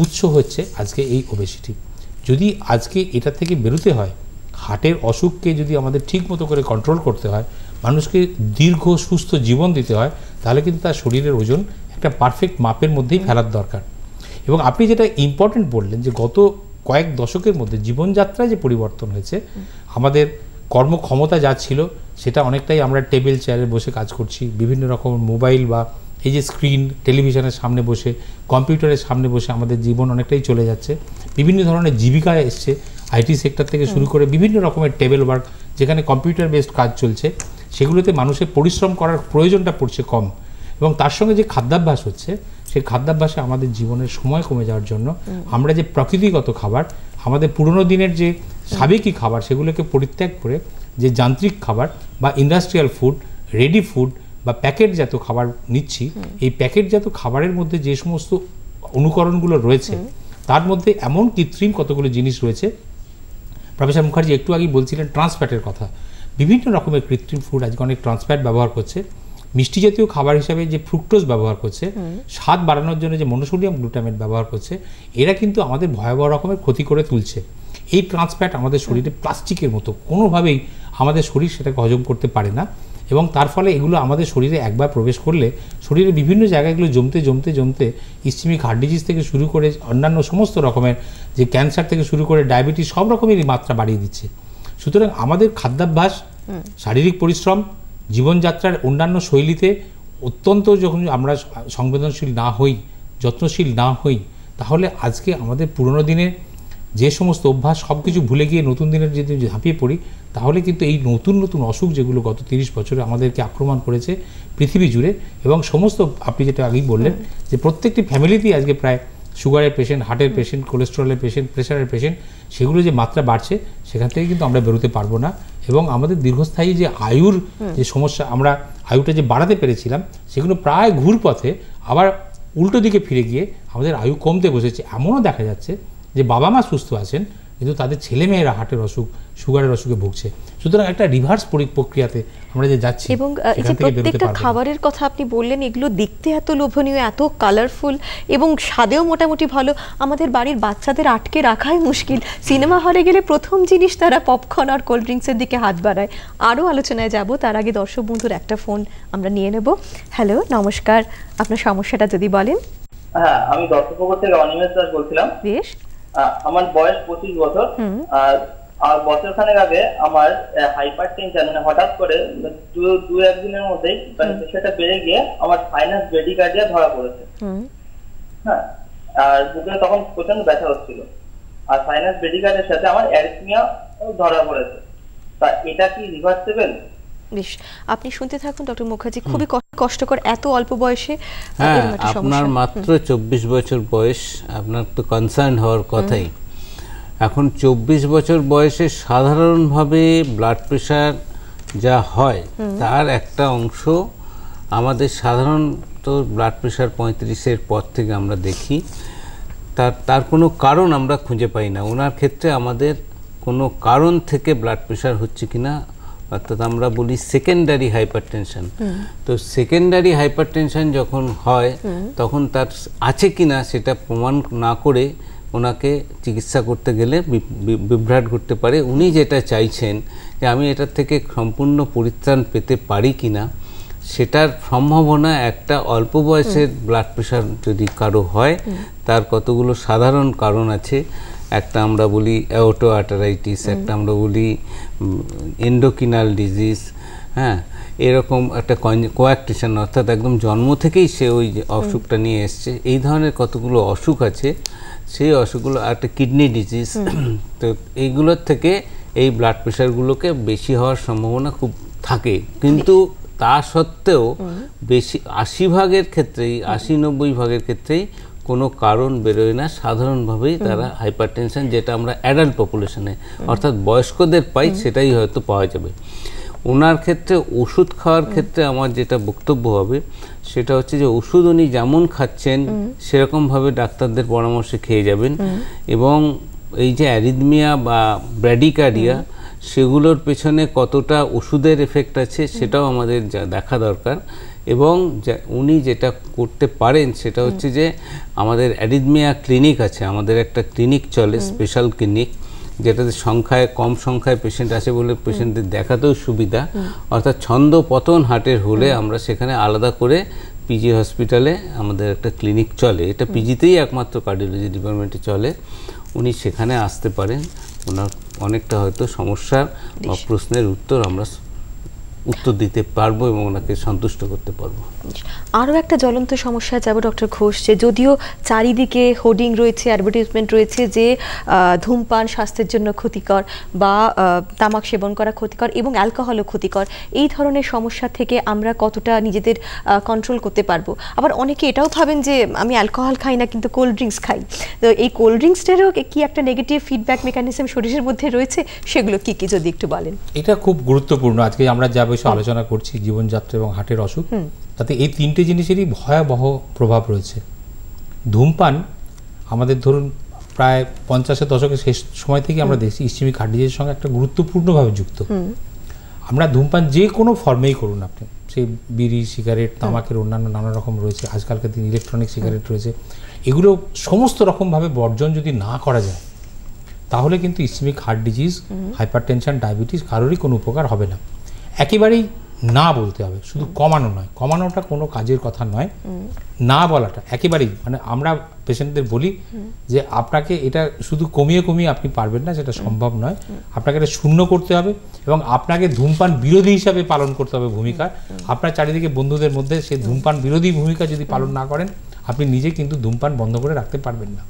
[SPEAKER 3] উৎস হচ্ছে আজকে এই ওবেসিটি। যদি আজকে এটা থেকে বেরোতে হয়, হার্টের অসুখকে যদি আমাদের ঠিক মতো করে কন্ট্রোল করতে হয়, মানুষকে দীর্ঘ সুস্থ জীবন দিতে হয়, তাহলে কিন্তু তার শরীরের ওজন একটা পারফেক্ট মাপের মধ্যেই ফেলার দরকার। এবং আপনি যেটা ইম্পর্টেন্ট বললেন যে গত কয়েক দশকের মধ্যে জীবনযাত্রায় যে পরিবর্তন হয়েছে, আমাদের কর্মক্ষমতা যা ছিল সেটা অনেকটাই আমরা টেবিল চেয়ারে বসে কাজ করছি, বিভিন্ন রকম মোবাইল বা এই যে স্ক্রিন টেলিভিশনের সামনে বসে, কম্পিউটারের সামনে বসে আমাদের জীবন অনেকটাই চলে যাচ্ছে। বিভিন্ন ধরনের জীবিকা এসছে, আইটি সেক্টর থেকে শুরু করে বিভিন্ন রকমের টেবিল ওয়ার্ক যেখানে কম্পিউটার বেসড কাজ চলছে, সেগুলোতে মানুষের পরিশ্রম করার প্রয়োজনটা পড়ছে কম। এবং তার সঙ্গে যে খাদ্যাভ্যাস হচ্ছে, সেই খাদ্যাভ্যাসে আমাদের জীবনের সময় কমে যাওয়ার জন্য আমরা যে প্রকৃতিগত খাবার, আমাদের পুরনো দিনের যে সাবেকি খাবার, সেগুলোকে পরিত্যাগ করে যে যান্ত্রিক খাবার বা ইন্ডাস্ট্রিয়াল ফুড, রেডি ফুড বা প্যাকেটজাত খাবার নিচ্ছি, এই প্যাকেটজাত খাবারের মধ্যে যে সমস্ত অনুকরণগুলো রয়েছে তার মধ্যে এমন কৃত্রিম কতগুলো জিনিস রয়েছে। প্রফেসর মুখার্জি একটু আগেই বলছিলেন ট্রান্সফ্যাটের কথা। বিভিন্ন রকমের কৃত্রিম ফুড আজকে অনেক ট্রান্সফ্যাট ব্যবহার করছে, মিষ্টি জাতীয় খাবার হিসাবে যে ফ্রুক্টোজ ব্যবহার করছে, স্বাদ বাড়ানোর জন্য যে মনোসোডিয়াম গ্লুটামেট ব্যবহার করছে, এরা কিন্তু আমাদের ভয়াবহ রকমের ক্ষতি করে তুলছে। এই ট্রান্সফ্যাট আমাদের শরীরে প্লাস্টিকের মতো, কোনোভাবেই আমাদের শরীর সেটাকে হজম করতে পারে না। এবং তার ফলে এগুলো আমাদের শরীরে একবার প্রবেশ করলে শরীরে বিভিন্ন জায়গাগুলো জমতে জমতে জমতে ইসচেমিক হার্ট ডিজিজ থেকে শুরু করে অন্যান্য সমস্ত রকমের যে ক্যান্সার থেকে শুরু করে ডায়াবেটিস, সব রকমেরই মাত্রা বাড়িয়ে দিচ্ছে। সুতরাং আমাদের খাদ্যাভ্যাস, শারীরিক পরিশ্রম, জীবনযাত্রার অন্যান্য শৈলীতে অত্যন্ত যখন আমরা সংবেদনশীল না হই, যত্নশীল না হই, তাহলে আজকে আমাদের পুরনো দিনে যে সমস্ত অভ্যাস সব কিছু ভুলে গিয়ে নতুন দিনের যদি ঝাঁপিয়ে পড়ি, তাহলে কিন্তু এই নতুন নতুন অসুখ যেগুলো গত 30 বছরে আমাদেরকে আক্রমণ করেছে পৃথিবী জুড়ে, এবং সমস্ত আপনি যেটা আগেই বললেন যে প্রত্যেকটি ফ্যামিলিতেই আজকে প্রায় সুগারের পেশেন্ট, হার্টের পেশেন্ট, কোলেস্টেরলের পেশেন্ট, প্রেশারের পেশেন্ট, সেগুলো যে মাত্রা বাড়ছে সেখান থেকে কিন্তু আমরা বেরোতে পারবো না। এবং আমাদের দীর্ঘস্থায়ী যে আয়ুর যে সমস্যা, আমরা আয়ুটা যে বাড়াতে পেরেছিলাম, সেগুলো প্রায় ঘুরপথে আবার উল্টো দিকে ফিরে গিয়ে আমাদের আয়ু কমতে বসেছে। এমনও দেখা যাচ্ছে যে বাবা মা সুস্থ আছেন কিন্তু তাদের ছেলেমেয়েরা হার্টের অসুখ, সুগারের অসুখে ভুগছে। সুতরাং একটা রিভার্স প্রক্রিয়াতে আমরা যে যাচ্ছি।
[SPEAKER 1] এবং এই যে প্রত্যেকটা খাবারের কথা আপনি বললেন, এগুলো দেখতে এত লোভনীয়, এত কালারফুল এবং স্বাদেও মোটামুটি ভালো, আমাদের বাড়ির বাচ্চাদের আটকে রাখাই মুশকিল। সিনেমা হলে গেলে প্রথম জিনিস তারা পপকর্ন আর কোল্ড ড্রিঙ্কসের দিকে হাত বাড়ায়। আরও আলোচনায় যাব, তার আগে দর্শক বন্ধুর একটা ফোন আমরা নিয়ে নেব। হ্যালো, নমস্কার, আপনার সমস্যাটা যদি বলেন।
[SPEAKER 8] হ্যাঁ, আমি দর্শকপুর থেকে অনিমেষ দাস বলছিলাম। বেশ, আমার বয়স 25 বছর। আর বছরখানেক আগে আমার হাইপার টেনশন, মানে হঠাৎ করে দু একদিনের মধ্যেই সেটা বেড়ে গিয়ে আমার সাইনাস ব্রেডিকার্ডিয়া ধরা পড়েছে। হ্যাঁ, আর বুকে তখন প্রচন্ড ব্যথা হচ্ছিল, আর সাইনাস ব্রেডিকার্ডিয়ার সাথে আমার অ্যারিথমিয়া ধরা পড়েছে। তা এটা কি রিভার্সেবল?
[SPEAKER 1] বেশ, আপনি শুনতে থাকুন ডক্টর মুখার্জি। খুবই কষ্টকর এত অল্প বয়সে।
[SPEAKER 2] আপনার মাত্র 24 বছর বয়স, আপনার তো কনসার্ন হওয়ার কথাই। এখন 24 বছর বয়সে সাধারণভাবে ব্লাড প্রেশার যা হয় তার একটা অংশ আমাদের সাধারণত ব্লাড প্রেশার 35-এর পর থেকে আমরা দেখি, তার কোনো কারণ আমরা খুঁজে পাই না। ওনার ক্ষেত্রে আমাদের কোনো কারণ থেকে ব্লাড প্রেশার হচ্ছে কিনা, অর্থাৎ আমরা বলি সেকেন্ডারি হাইপারটেনশন। তো সেকেন্ডারি হাইপারটেনশন যখন হয় তখন তার আছে কিনা সেটা প্রমাণ না করে ওনাকে চিকিৎসা করতে গেলে বিভ্রাট করতে পারে। উনি যেটা চাইছেন যে আমি এটার থেকে সম্পূর্ণ পরিত্রাণ পেতে পারি কিনা, সেটার সম্ভাবনা একটা অল্প বয়সের ব্লাড প্রেশার যদি কারো হয় তার কতগুলো সাধারণ কারণ আছে। একটা আমরা বলি অ্যাওটো আর্টারাইটিস, একটা আমরা বলি এন্ডোক্রিনাল ডিজিজ, হ্যাঁ, এরকম একটা কোয়াক্টেশন, অর্থাৎ একদম জন্ম থেকেই সে ওই অসুখটা নিয়ে এসছে। এই ধরনের কতগুলো অসুখ আছে, সেই অসুখগুলো, একটা কিডনি ডিজিজ, তো এইগুলোর থেকে এই ব্লাড প্রেশারগুলোকে বেশি হওয়ার সম্ভাবনা খুব থাকে। কিন্তু তা সত্ত্বেও বেশি 80% ক্ষেত্রেই, 80-90 ভাগের ক্ষেত্রেই কোনো কারণ বেরোয় না, সাধারণভাবেই তারা হাইপারটেনশন, যেটা আমরা অ্যাডাল্ট পপুলেশনে অর্থাৎ বয়স্কদের পাই, সেটাই হয়তো পাওয়া যাবে। ওনার ক্ষেত্রে ওষুধ খাওয়ার ক্ষেত্রে আমার যেটা বক্তব্য হবে সেটা হচ্ছে যে ওষুধ উনি যেমন খাচ্ছেন সেরকমভাবে ডাক্তারদের পরামর্শে খেয়ে যাবেন, এবং এই যে অ্যারিথমিয়া বা ব্র্যাডিকার্ডিয়া সেগুলোর পেছনে কতটা ওষুধের এফেক্ট আছে সেটাও আমাদের দেখা দরকার। এবং উনি যেটা করতে পারেন সেটা হচ্ছে যে আমাদের অ্যারিথমিয়া ক্লিনিক আছে, আমাদের একটা ক্লিনিক চলে, স্পেশাল ক্লিনিক, যেটাতে কম সংখ্যায় পেশেন্ট আছে বলে পেশেন্টদের দেখাতেও সুবিধা। অর্থাৎ ছন্দ পতন হার্টের হলে আমরা সেখানে আলাদা করে পিজি হসপিটালে আমাদের একটা ক্লিনিক চলে, এটা পিজিতেই একমাত্র কার্ডিওলজি ডিপার্টমেন্টে চলে। উনি সেখানে আসতে পারেন, ওনার অনেকটা হয়তো সমস্যার বা প্রশ্নের উত্তর দিতে পারবো এবং ওনাকে সন্তুষ্ট করতে পারবো।
[SPEAKER 1] আরও একটা জ্বলন্ত সমস্যা যাব ডক্টর ঘোষ, যে যদিও চারিদিকে হোর্ডিং রয়েছে, অ্যাডভার্টাইজমেন্ট রয়েছে যে ধূমপান স্বাস্থ্যের জন্য ক্ষতিকর বা তামাক সেবন করা ক্ষতিকর এবং অ্যালকোহলও ক্ষতিকর, এই ধরনের সমস্যা থেকে আমরা কতটা নিজেদের কন্ট্রোল করতে পারবো? আবার অনেকে এটাও ভাবেন যে আমি অ্যালকোহল খাই না কিন্তু কোল্ড ড্রিঙ্কস খাই, তো এই কোল্ড ড্রিঙ্কসটারও কি একটা নেগেটিভ ফিডব্যাক মেকানিজম শরীরের মধ্যে রয়েছে, সেগুলো কি কি যদি একটু বলেন।
[SPEAKER 3] এটা খুব গুরুত্বপূর্ণ। আজকে আমরা যা বিষয়ে আলোচনা করছি, জীবনযাত্রা এবং হার্টের অসুখ, তাতে এই তিনটে জিনিসেরই ভয়াবহ প্রভাব রয়েছে। ধূমপান আমাদের ধরুন প্রায় 50-এর দশকের শেষ সময় থেকে আমরা দেখছি ইসচেমিক হার্ট ডিজিজের সঙ্গে একটা গুরুত্বপূর্ণভাবে যুক্ত। আমরা ধূমপান যে কোনো ফর্মেই করুন, আপনি সেই বিড়ি, সিগারেট, তামাকের অন্যান্য নানা রকম রয়েছে, আজকালকার দিন ইলেকট্রনিক সিগারেট রয়েছে, এগুলো সমস্ত রকমভাবে বর্জন যদি না করা যায় তাহলে কিন্তু ischaemic heart disease, hypertension, diabetes কারোরই কোনো উপকার হবে না। একেবারেই না বলতে হবে, শুধু কমানো নয়, কমানোটা কোনো কাজের কথা নয়, না বলাটা একেবারেই, মানে আমরা পেশেন্টদের বলি যে আপনাকে এটা শুধু কমিয়ে কমিয়ে আপনি পারবেন না, সেটা সম্ভব নয়, আপনাকে এটা শূন্য করতে হবে এবং আপনাকে ধূমপান বিরোধী হিসাবে পালন করতে হবে ভূমিকা। আপনার চারিদিকে বন্ধুদের মধ্যে সেই ধূমপান বিরোধী ভূমিকা যদি পালন না করেন, আপনি নিজে কিন্তু ধূমপান বন্ধ করে রাখতে পারবেন না।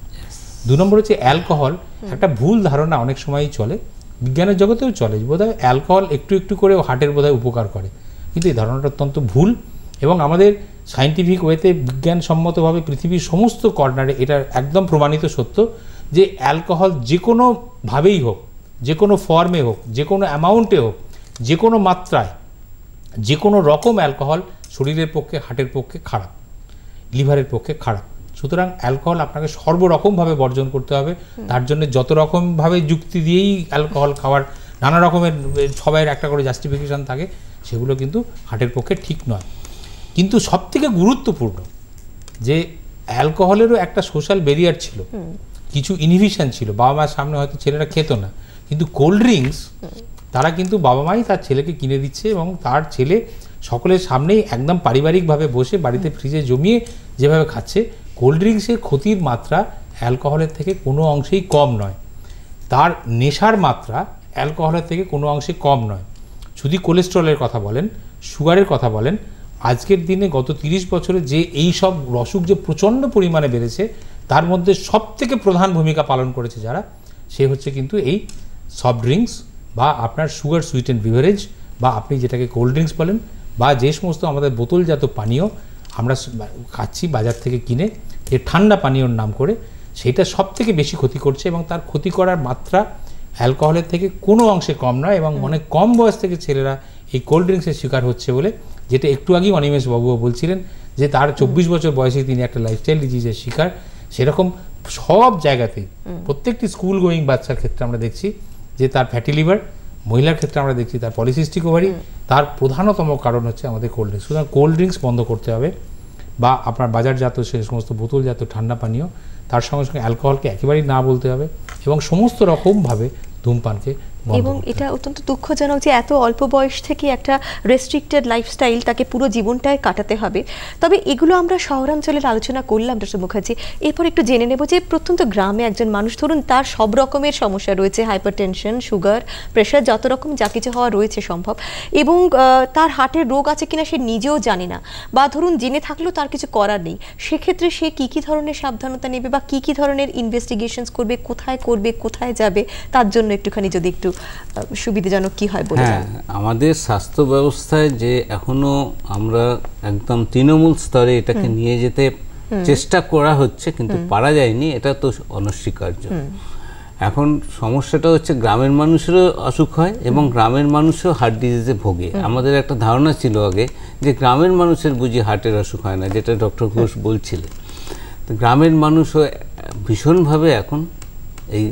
[SPEAKER 3] 2 নম্বর হচ্ছে অ্যালকোহল। একটা ভুল ধারণা অনেক সময়ই চলে, বিজ্ঞানের জগতেও চলে, বোধহয় অ্যালকোহল একটু একটু করে হার্টের বোধহয় উপকার করে, কিন্তু এই ধারণাটা অত্যন্ত ভুল। এবং আমাদের সায়েন্টিফিক ওয়েতে বিজ্ঞানসম্মতভাবে পৃথিবীর সমস্ত কর্নারে এটা একদম প্রমাণিত সত্য যে অ্যালকোহল যে কোনোভাবেই হোক, যে কোনো ফর্মে হোক, যে কোনো অ্যামাউন্টে হোক, যে কোনো মাত্রায়, যে কোনো রকম অ্যালকোহল শরীরের পক্ষে, হার্টের পক্ষে খারাপ, লিভারের পক্ষে খারাপ। সুতরাং অ্যালকোহল আপনাকে সর্বরকমভাবে বর্জন করতে হবে। তার জন্য যত রকমভাবে যুক্তি দিয়েই অ্যালকোহল খাওয়ার নানা রকমের সবাইয়ের একটা করে জাস্টিফিকেশান থাকে, সেগুলো কিন্তু হার্টের পক্ষে ঠিক নয়। কিন্তু সবথেকে গুরুত্বপূর্ণ যে অ্যালকোহলেরও একটা সোশ্যাল ব্যারিয়ার ছিল, কিছু ইনহিবিশন ছিল, বাবা মায়ের সামনে হয়তো ছেলেরা খেত না, কিন্তু কোল্ড ড্রিঙ্কস তারা কিন্তু বাবা মাই তার ছেলেকে কিনে দিচ্ছে এবং তার ছেলে সকলের সামনেই একদম পারিবারিকভাবে বসে বাড়িতে ফ্রিজে জমিয়ে যেভাবে খাচ্ছে। কোল্ড ড্রিঙ্কসের ক্ষতির মাত্রা অ্যালকোহলের থেকে কোনো অংশেই কম নয়, তার নেশার মাত্রা অ্যালকোহলের থেকে কোনো অংশে কম নয়। যদি কোলেস্টেরলের কথা বলেন, সুগারের কথা বলেন, আজকের দিনে গত 30 বছরে যে এই সব অসুখ যে প্রচণ্ড পরিমাণে বেড়েছে, তার মধ্যে সবথেকে প্রধান ভূমিকা পালন করেছে যারা, সে হচ্ছে কিন্তু এই সফট ড্রিঙ্কস বা আপনার সুগার সুইটেন্ড বিভারেজ, বা আপনি যেটাকে কোল্ড ড্রিঙ্কস বলেন, বা যে সমস্ত আমাদের বোতলজাত পানীয় আমরা খাচ্ছি বাজার থেকে কিনে, যে ঠান্ডা পানীয়র নাম করে, সেটা সবথেকে বেশি ক্ষতি করছে এবং তার ক্ষতি করার মাত্রা অ্যালকোহলের থেকে কোনো অংশে কম নয়। এবং অনেক কম বয়স থেকে ছেলেরা এই কোল্ড ড্রিঙ্কসের শিকার হচ্ছে বলে, যেটা একটু আগেই অনিমেষ বাবুও বলছিলেন যে তার 24 বছর বয়সে তিনি একটা লাইফস্টাইল ডিজিজের শিকার। সেরকম সব জায়গাতেই প্রত্যেকটি স্কুল গোয়িং বাচ্চার ক্ষেত্রে আমরা দেখছি যে তার ফ্যাটি লিভার, মহিলার ক্ষেত্রে আমরা দেখছি তার পলিসিস্টিক ওভারি, তার প্রধানতম কারণ হচ্ছে আমাদের কোল্ড ড্রিঙ্কস। সুতরাং কোল্ড ড্রিঙ্কস বন্ধ করতে হবে, বা আপনার বাজারজাত সে সমস্ত বোতলজাত ঠান্ডা পানীয়, তার সঙ্গে সঙ্গে অ্যালকোহলকে একেবারেই না বলতে হবে এবং সমস্ত রকমভাবে ধূমপানকে
[SPEAKER 1] এবং এটা অত্যন্ত দুঃখজনক যে এত অল্প বয়স থেকে একটা রেস্ট্রিক্টেড লাইফস্টাইল তাকে পুরো জীবনটায় কাটাতে হবে। তবে এগুলো আমরা শহরাঞ্চলের আলোচনা করলাম ডক্টর মুখার্জি, এরপর একটু জেনে নেব যে প্রত্যন্ত গ্রামে একজন মানুষ, ধরুন তার সব রকমের সমস্যা রয়েছে, হাইপারটেনশন, সুগার, প্রেশার, যত রকম যা কিছু হওয়া রয়েছে সম্ভব, এবং তার হার্টের রোগ আছে কিনা সে নিজেও জানে না, বা ধরুন জেনে থাকলেও তার কিছু করার নেই, সেক্ষেত্রে সে কি কি ধরনের সাবধানতা নেবে বা কি কি ধরনের ইনভেস্টিগেশনস করবে, কোথায় যাবে, তার জন্য একটুখানি যদি একটু সুবিধাজনক কি হয় বলে।
[SPEAKER 2] হ্যাঁ, আমাদের স্বাস্থ্য ব্যবস্থায় যে এখনো আমরা একদম তৃণমূল স্তরে এটাকে নিয়ে যেতে চেষ্টা করা হচ্ছে, কিন্তু পারা যায়নি, এটা তো অনস্বীকার্য। এখন সমস্যাটা হচ্ছে গ্রামের মানুষেরও অসুখ হয় এবং গ্রামের মানুষও হার্ট ডিজিজে ভোগে। আমাদের একটা ধারণা ছিল আগে যে গ্রামের মানুষের বুঝি হার্টের অসুখ হয় না, যেটা ডক্টর ঘোষ বলছিলেন। তো গ্রামের মানুষও ভীষণভাবে এখন এই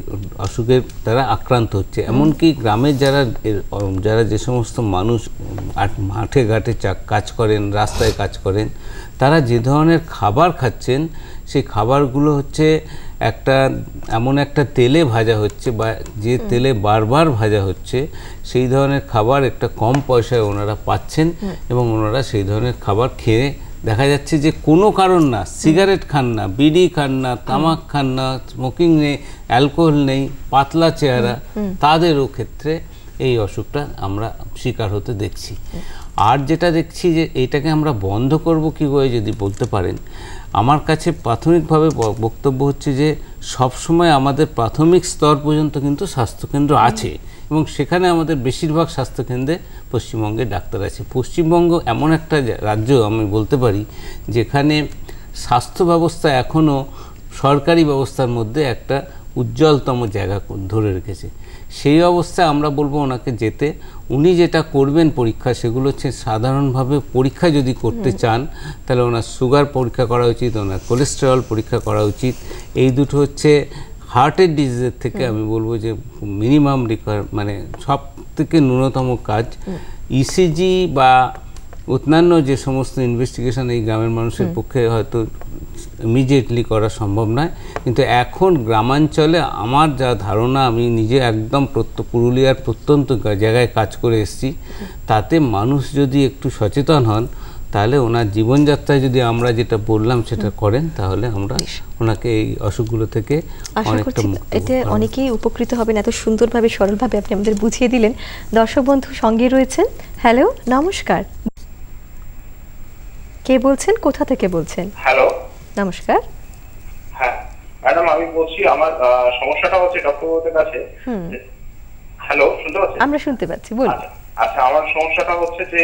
[SPEAKER 2] অসুখের দ্বারা আক্রান্ত হচ্ছে। এমনকি গ্রামের যারা যে সমস্ত মানুষ মাঠে ঘাটে কাজ করেন, রাস্তায় কাজ করেন, তারা যে ধরনের খাবার খাচ্ছেন, সেই খাবারগুলো হচ্ছে এমন একটা তেলে ভাজা হচ্ছে, বা যে তেলে বারবার ভাজা হচ্ছে, সেই ধরনের খাবার একটা কম পয়সায় ওনারা পাচ্ছেন এবং ওনারা সেই ধরনের খাবার খেয়ে দেখা যাচ্ছে যে কোনো কারণ না, সিগারেট খান না, বিড়ি খান না, তামাক খান না, স্মোকিং নেই, অ্যালকোহল নেই, পাতলা চেহারা, তাদেরও ক্ষেত্রে এই অসুখটা আমরা শিকার হতে দেখছি। আর যেটা দেখছি যে এটাকে আমরা বন্ধ করব কীভাবে যদি বলতে পারেন, আমার কাছে প্রাথমিকভাবে বক্তব্য হচ্ছে যে সবসময় আমাদের প্রাথমিক স্তর পর্যন্ত কিন্তু স্বাস্থ্যকেন্দ্র আছে এবং সেখানে আমাদের বেশিরভাগ স্বাস্থ্যকেন্দ্রে পশ্চিমবঙ্গে ডাক্তার আছে। পশ্চিমবঙ্গ এমন একটা রাজ্য আমি বলতে পারি যেখানে স্বাস্থ্য ব্যবস্থা এখনও সরকারি ব্যবস্থার মধ্যে একটা উজ্জ্বলতম জায়গা ধরে রেখেছে। সেই অবস্থায় আমরা বলবো ওনাকে যেতে। উনি যেটা করবেন পরীক্ষা, সেগুলো হচ্ছে সাধারণভাবে পরীক্ষা যদি করতে চান তাহলে ওনার সুগার পরীক্ষা করা উচিত, ওনার কোলেস্টেরল পরীক্ষা করা উচিত। এই দুটো হচ্ছে হার্টের ডিজিজের থেকে আমি বলবো যে মিনিমাম মানে সব থেকে ন্যূনতম কাজ। ইসিজি বা অন্যান্য যে সমস্ত ইনভেস্টিগেশন এই গ্রামের মানুষের পক্ষে হয়তো ইমিডিয়েটলি করা সম্ভব নয়, কিন্তু এখন গ্রামাঞ্চলে আমার যা ধারণা, আমি নিজে একদম পুরুলিয়ার প্রত্যন্ত জায়গায় কাজ করে এসেছি, তাতে মানুষ যদি একটু সচেতন হন তাহলে ওনার জীবনযাত্রায় যদি আমরা যেটা বললাম সেটা করেন, তাহলে আমরা ওনাকে এই অসুখগুলো থেকে অনেকটা মুক্ত করব।
[SPEAKER 1] এটা অনেকেই উপকৃত হবেন, এত সুন্দরভাবে সরলভাবে আপনি আমাদের বুঝিয়ে দিলেন। দর্শক বন্ধু সঙ্গে রয়েছেন। হ্যালো, নমস্কার, কে বলছেন, কোথা থেকে বলছেন?
[SPEAKER 9] হ্যালো,
[SPEAKER 1] নমস্কার।
[SPEAKER 9] হ্যাঁ ম্যাডাম, আমি বলছি আমার সমস্যাটা হচ্ছে ডক্টরের কাছে। হ্যালো, শুনতে পাচ্ছেন?
[SPEAKER 1] আমরা শুনতে পাচ্ছি, বলুন।
[SPEAKER 9] আচ্ছা, আমার সমস্যাটা হচ্ছে যে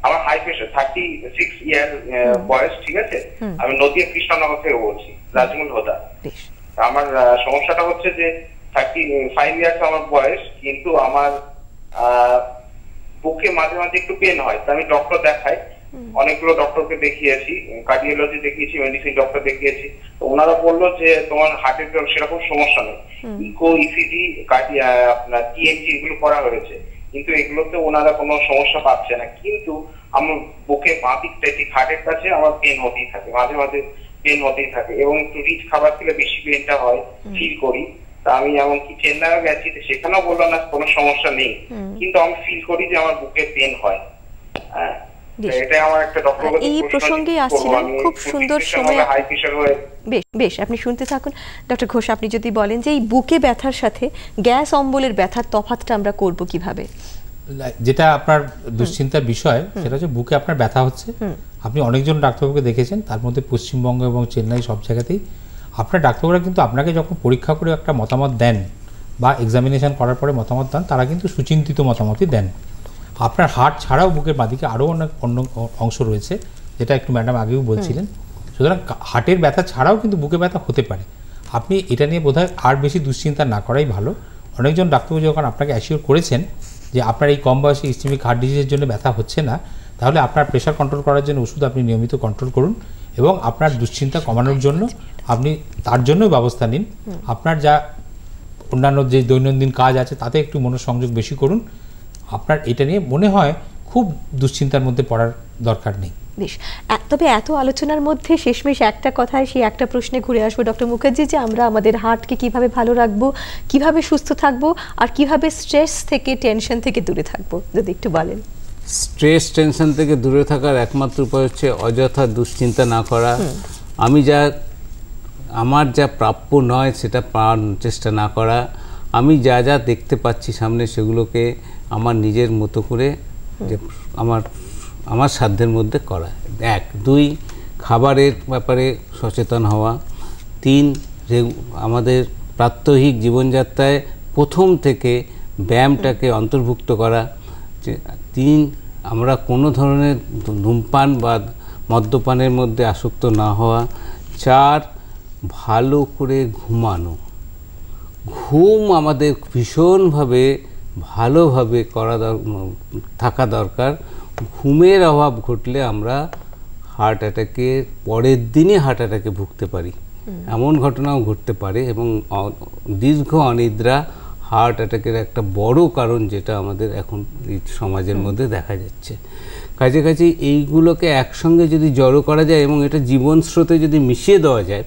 [SPEAKER 9] আমার হাই প্রেশার, 36 ইয়ার বয়স, ঠিক আছে? আমি নদিয়া কৃষ্ণনগর থেকে বলছি, রাজমুল হোদা। আমার সমস্যাটা হচ্ছে যে 35 ইয়ার্স আমার বয়স, কিন্তু আমার বুকে মাঝে মাঝে একটু পেন হয়। তো আমি ডক্টর দেখাই, অনেকগুলো ডক্টরকে দেখিয়েছি, কার্ডিওলজি দেখিয়েছি, মেডিসিন ডক্টর দেখিয়েছি। তো ওনারা বললো যে তোমার হার্টের সেরকম সমস্যা নেই, ইকো, ইসিজি, আপনার টিএমজি এগুলো করা হয়েছে, কিন্তু এগুলোতে ওনারা কোনো সমস্যা পাচ্ছে না। কিন্তু আমার বুকে বাঁ দিকটা ঠিক হার্টের কাছে আমার পেন হতেই থাকে, মাঝে মাঝে পেন হতেই থাকে, এবং একটু রিচ খাবার খেলে বেশি পেনটা হয়, ফিল করি। তা আমি এমনকি চেন্নাইও গেছি, সেখানেও বললো না কোনো সমস্যা নেই, কিন্তু আমি ফিল করি যে আমার বুকে পেন হয়। হ্যাঁ,
[SPEAKER 1] এই প্রসঙ্গে আসছিলেন, খুব সুন্দর সময়। বেশ, আপনি শুনতে থাকুন। ডক্টর ঘোষ, আপনি যদি বলেন যে এই বুকে ব্যথার সাথে গ্যাস অম্বলের ব্যথার তফাৎটা আমরা করব কিভাবে?
[SPEAKER 3] যেটা আপনার দুশ্চিন্তার বিষয়, সেটা হচ্ছে বুকে আপনার ব্যথা হচ্ছে, আপনি অনেকজন ডাক্তারবাবুকে দেখেছেন, তার মধ্যে পশ্চিমবঙ্গ এবং চেন্নাই সব জায়গাতেই আপনার ডাক্তারবাবুরা কিন্তু আপনাকে যখন পরীক্ষা করে একটা মতামত দেন বা এক্সামিনেশন করার পরে মতামত দেন, তারা কিন্তু সুচিন্তিত মতামতই দেন। আপনার হার্ট ছাড়াও বুকের বাঁদিকে আরও অনেক অন্য অংশ রয়েছে, যেটা একটু ম্যাডাম আগেও বলছিলেন। সুতরাং হার্টের ব্যথা ছাড়াও কিন্তু বুকে ব্যথা হতে পারে। আপনি এটা নিয়ে বোধহয় আর বেশি দুশ্চিন্তা না করাই ভালো। অনেকজন ডাক্তারবাবু যখন আপনাকে অ্যাসিওর করেছেন যে আপনার এই কম বয়সে ইসচেমিক হার্ট ডিজিজের জন্য ব্যথা হচ্ছে না, তাহলে আপনার প্রেশার কন্ট্রোল করার জন্য ওষুধ আপনি নিয়মিত কন্ট্রোল করুন এবং আপনার দুশ্চিন্তা কমানোর জন্য আপনি তার জন্য ব্যবস্থা নিন। আপনার যা অন্যান্য যে দৈনন্দিন কাজ আছে তাতে একটু মনোসংযোগ বেশি করুন। আপনার এটা নিয়ে মনে হয় খুব দুশ্চিন্তার মধ্যে পড়ার দরকার নেই।
[SPEAKER 1] বেশ, তবে এত আলোচনার মধ্যে শেষমেশ একটা কথায় সেই একটা প্রশ্নে ঘুরে আসবো ডক্টর মুখার্জি, যে আমরা আমাদের হার্টকে কিভাবে ভালো রাখবো, কিভাবে সুস্থ থাকবো, আর কিভাবে স্ট্রেস থেকে, টেনশন থেকে দূরে থাকবো, যদি একটু বলেন।
[SPEAKER 2] স্ট্রেস টেনশন থেকে দূরে থাকার একমাত্র উপায় হচ্ছে অযথা দুশ্চিন্তা না করা। আমার যা প্রাপ্য নয় সেটা পাওয়ার চেষ্টা না করা। আমি যা যা দেখতে পাচ্ছি সামনে সেগুলোকে আমার নিজের মতো করে যে আমার সাধ্যের মধ্যে করা। 1, 2 খাবারের ব্যাপারে সচেতন হওয়া। 3 আমাদের প্রাত্যহিক জীবনযাত্রায় প্রথম থেকে ব্যায়ামটাকে অন্তর্ভুক্ত করা। 3 আমরা কোনো ধরনের ধূমপান বা মদ্যপানের মধ্যে আসক্ত না হওয়া। 4 ভালো করে ঘুমানো। ঘুম আমাদের ভীষণভাবে ভালোভাবে থাকা দরকার। ঘুমের অভাব ঘটলে আমরা হার্ট অ্যাটাকের পরের দিনই হার্ট অ্যাটাকে ভুগতে পারি, এমন ঘটনাও ঘটতে পারে। এবং দীর্ঘ অনিদ্রা হার্ট অ্যাটাকের একটা বড় কারণ, যেটা আমাদের এখন এই সমাজের মধ্যে দেখা যাচ্ছে। কাছাকাছি এইগুলোকে একসঙ্গে যদি জড়ো করা যায় এবং এটা জীবন স্রোতে যদি মিশিয়ে দেওয়া যায়,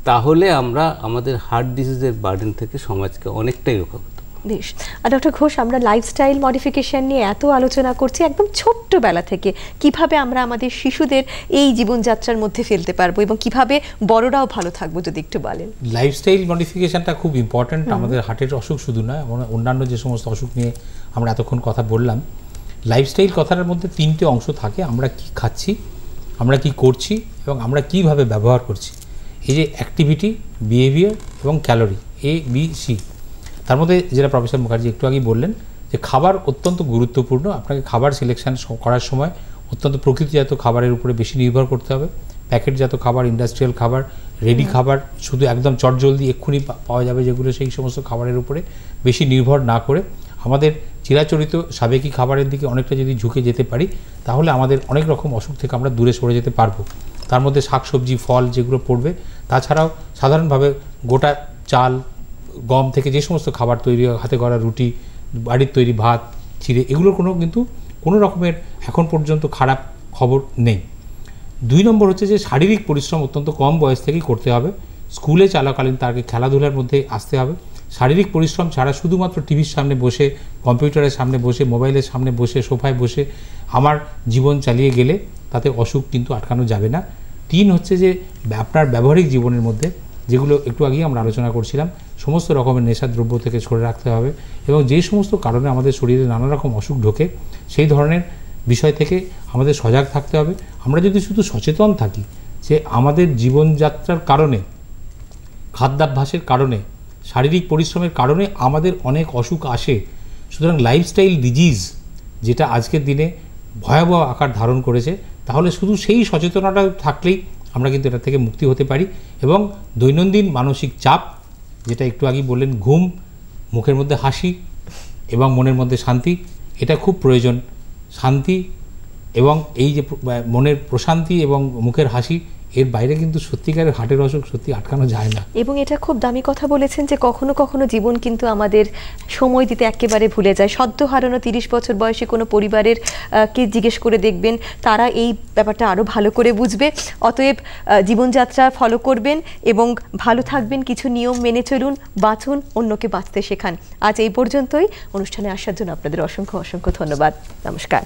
[SPEAKER 2] তাহলে আমরা আমাদের হার্ট ডিজিজের বার্ডেন থেকে সমাজকে অনেকটাই রক্ষা করতে।
[SPEAKER 1] বেশ, আর ডক্টর ঘোষ, আমরা লাইফস্টাইল মডিফিকেশন নিয়ে এত আলোচনা করছি, একদম ছোট্টবেলা থেকে কিভাবে আমরা আমাদের শিশুদের এই জীবনযাত্রার মধ্যে ফেলতে পারবো এবং কিভাবে বড়রাও ভালো থাকবো, যদি একটু বলেন।
[SPEAKER 3] লাইফস্টাইল মডিফিকেশনটা খুব ইম্পর্ট্যান্ট। আমাদের হার্টের অসুখ শুধু নয়, অন্যান্য যে সমস্ত অসুখ নিয়ে আমরা এতক্ষণ কথা বললাম, লাইফস্টাইল কথাটার মধ্যে 3টে অংশ থাকে। আমরা কি খাচ্ছি, আমরা কি করছি, এবং আমরা কিভাবে ব্যবহার করছি। এই যে অ্যাক্টিভিটি, বিহেভিয়ার এবং ক্যালোরি, ABC, তার মধ্যে যেটা প্রফেসর মুখার্জি একটু আগেই বললেন, যে খাবার অত্যন্ত গুরুত্বপূর্ণ। আপনাকে খাবার সিলেকশন করার সময় অত্যন্ত প্রকৃতিজাত খাবারের উপরে বেশি নির্ভর করতে হবে। প্যাকেটজাত খাবার, ইন্ডাস্ট্রিয়াল খাবার, রেডি খাবার, শুধু একদম চটজলদি এক্ষুনি পাওয়া যাবে যেগুলো, সেই সমস্ত খাবারের উপরে বেশি নির্ভর না করে আমাদের চিরাচরিত সাবেকি খাবারের দিকে অনেকটা যদি ঝুঁকে যেতে পারি, তাহলে আমাদের অনেক রকম অসুখ থেকে আমরা দূরে সরে যেতে পারবো। তার মধ্যে শাকসবজি, ফল যেগুলো পড়বে, তাছাড়াও সাধারণভাবে গোটা চাল, গম থেকে যে সমস্ত খাবার তৈরি হয়, হাতে গড়া রুটি, বাড়ির তৈরি ভাত, চিড়ে, এগুলোর কোনো রকমের এখন পর্যন্ত খারাপ খবর নেই। 2 নম্বর হচ্ছে যে শারীরিক পরিশ্রম অত্যন্ত কম বয়স থেকেই করতে হবে। স্কুলে চলাকালীন তাকে খেলাধুলার মধ্যে আসতে হবে। শারীরিক পরিশ্রম ছাড়া শুধুমাত্র টিভির সামনে বসে, কম্পিউটারের সামনে বসে, মোবাইলের সামনে বসে, সোফায় বসে আমার জীবন চালিয়ে গেলে তাতে অসুখ কিন্তু আটকানো যাবে না। 3 হচ্ছে যে আপনার ব্যবহারিক জীবনের মধ্যে, যেগুলো একটু আগেই আমরা আলোচনা করছিলাম, সমস্ত রকমের নেশাদ্রব্য থেকে সরে রাখতে হবে, এবং যে সমস্ত কারণে আমাদের শরীরে নানা রকম অসুখ ঢোকে সেই ধরনের বিষয় থেকে আমাদের সজাগ থাকতে হবে। আমরা যদি শুধু সচেতন থাকি যে আমাদের জীবনযাত্রার কারণে, খাদ্যাভ্যাসের কারণে, শারীরিক পরিশ্রমের কারণে আমাদের অনেক অসুখ আসে, সুতরাং লাইফস্টাইল ডিজিজ যেটা আজকের দিনে ভয়াবহ আকার ধারণ করেছে, তাহলে শুধু সেই সচেতনতা থাকলেই আমরা কিন্তু এটা থেকে মুক্তি হতে পারি। এবং দৈনন্দিন মানসিক চাপ, যেটা একটু আগেই বললেন, ঘুম, মুখের মধ্যে হাসি এবং মনের মধ্যে শান্তি, এটা খুব প্রয়োজন। শান্তি এবং এই যে মনের প্রশান্তি এবং মুখের হাসি, এর বাইরে কিন্তু সত্যিকারের হার্টের অসুখ সত্যি আটকানো যায় না।
[SPEAKER 1] এবং এটা খুব দামি কথা বলেছেন যে কখনো কখনো জীবন কিন্তু আমাদের সময় দিতে একেবারে ভুলে যায়। সদ্য হারানো 30 বছর বয়সী কোনো পরিবারের কে জিজ্ঞেস করে দেখবেন, তারা এই ব্যাপারটা আরও ভালো করে বুঝবে। অতএব জীবনযাত্রা ফলো করবেন এবং ভালো থাকবেন, কিছু নিয়ম মেনে চলুন, বাঁচুন, অন্যকে বাঁচতে শেখান। আজ এই পর্যন্তই। অনুষ্ঠানে আসার জন্য আপনাদের অসংখ্য অসংখ্য ধন্যবাদ। নমস্কার।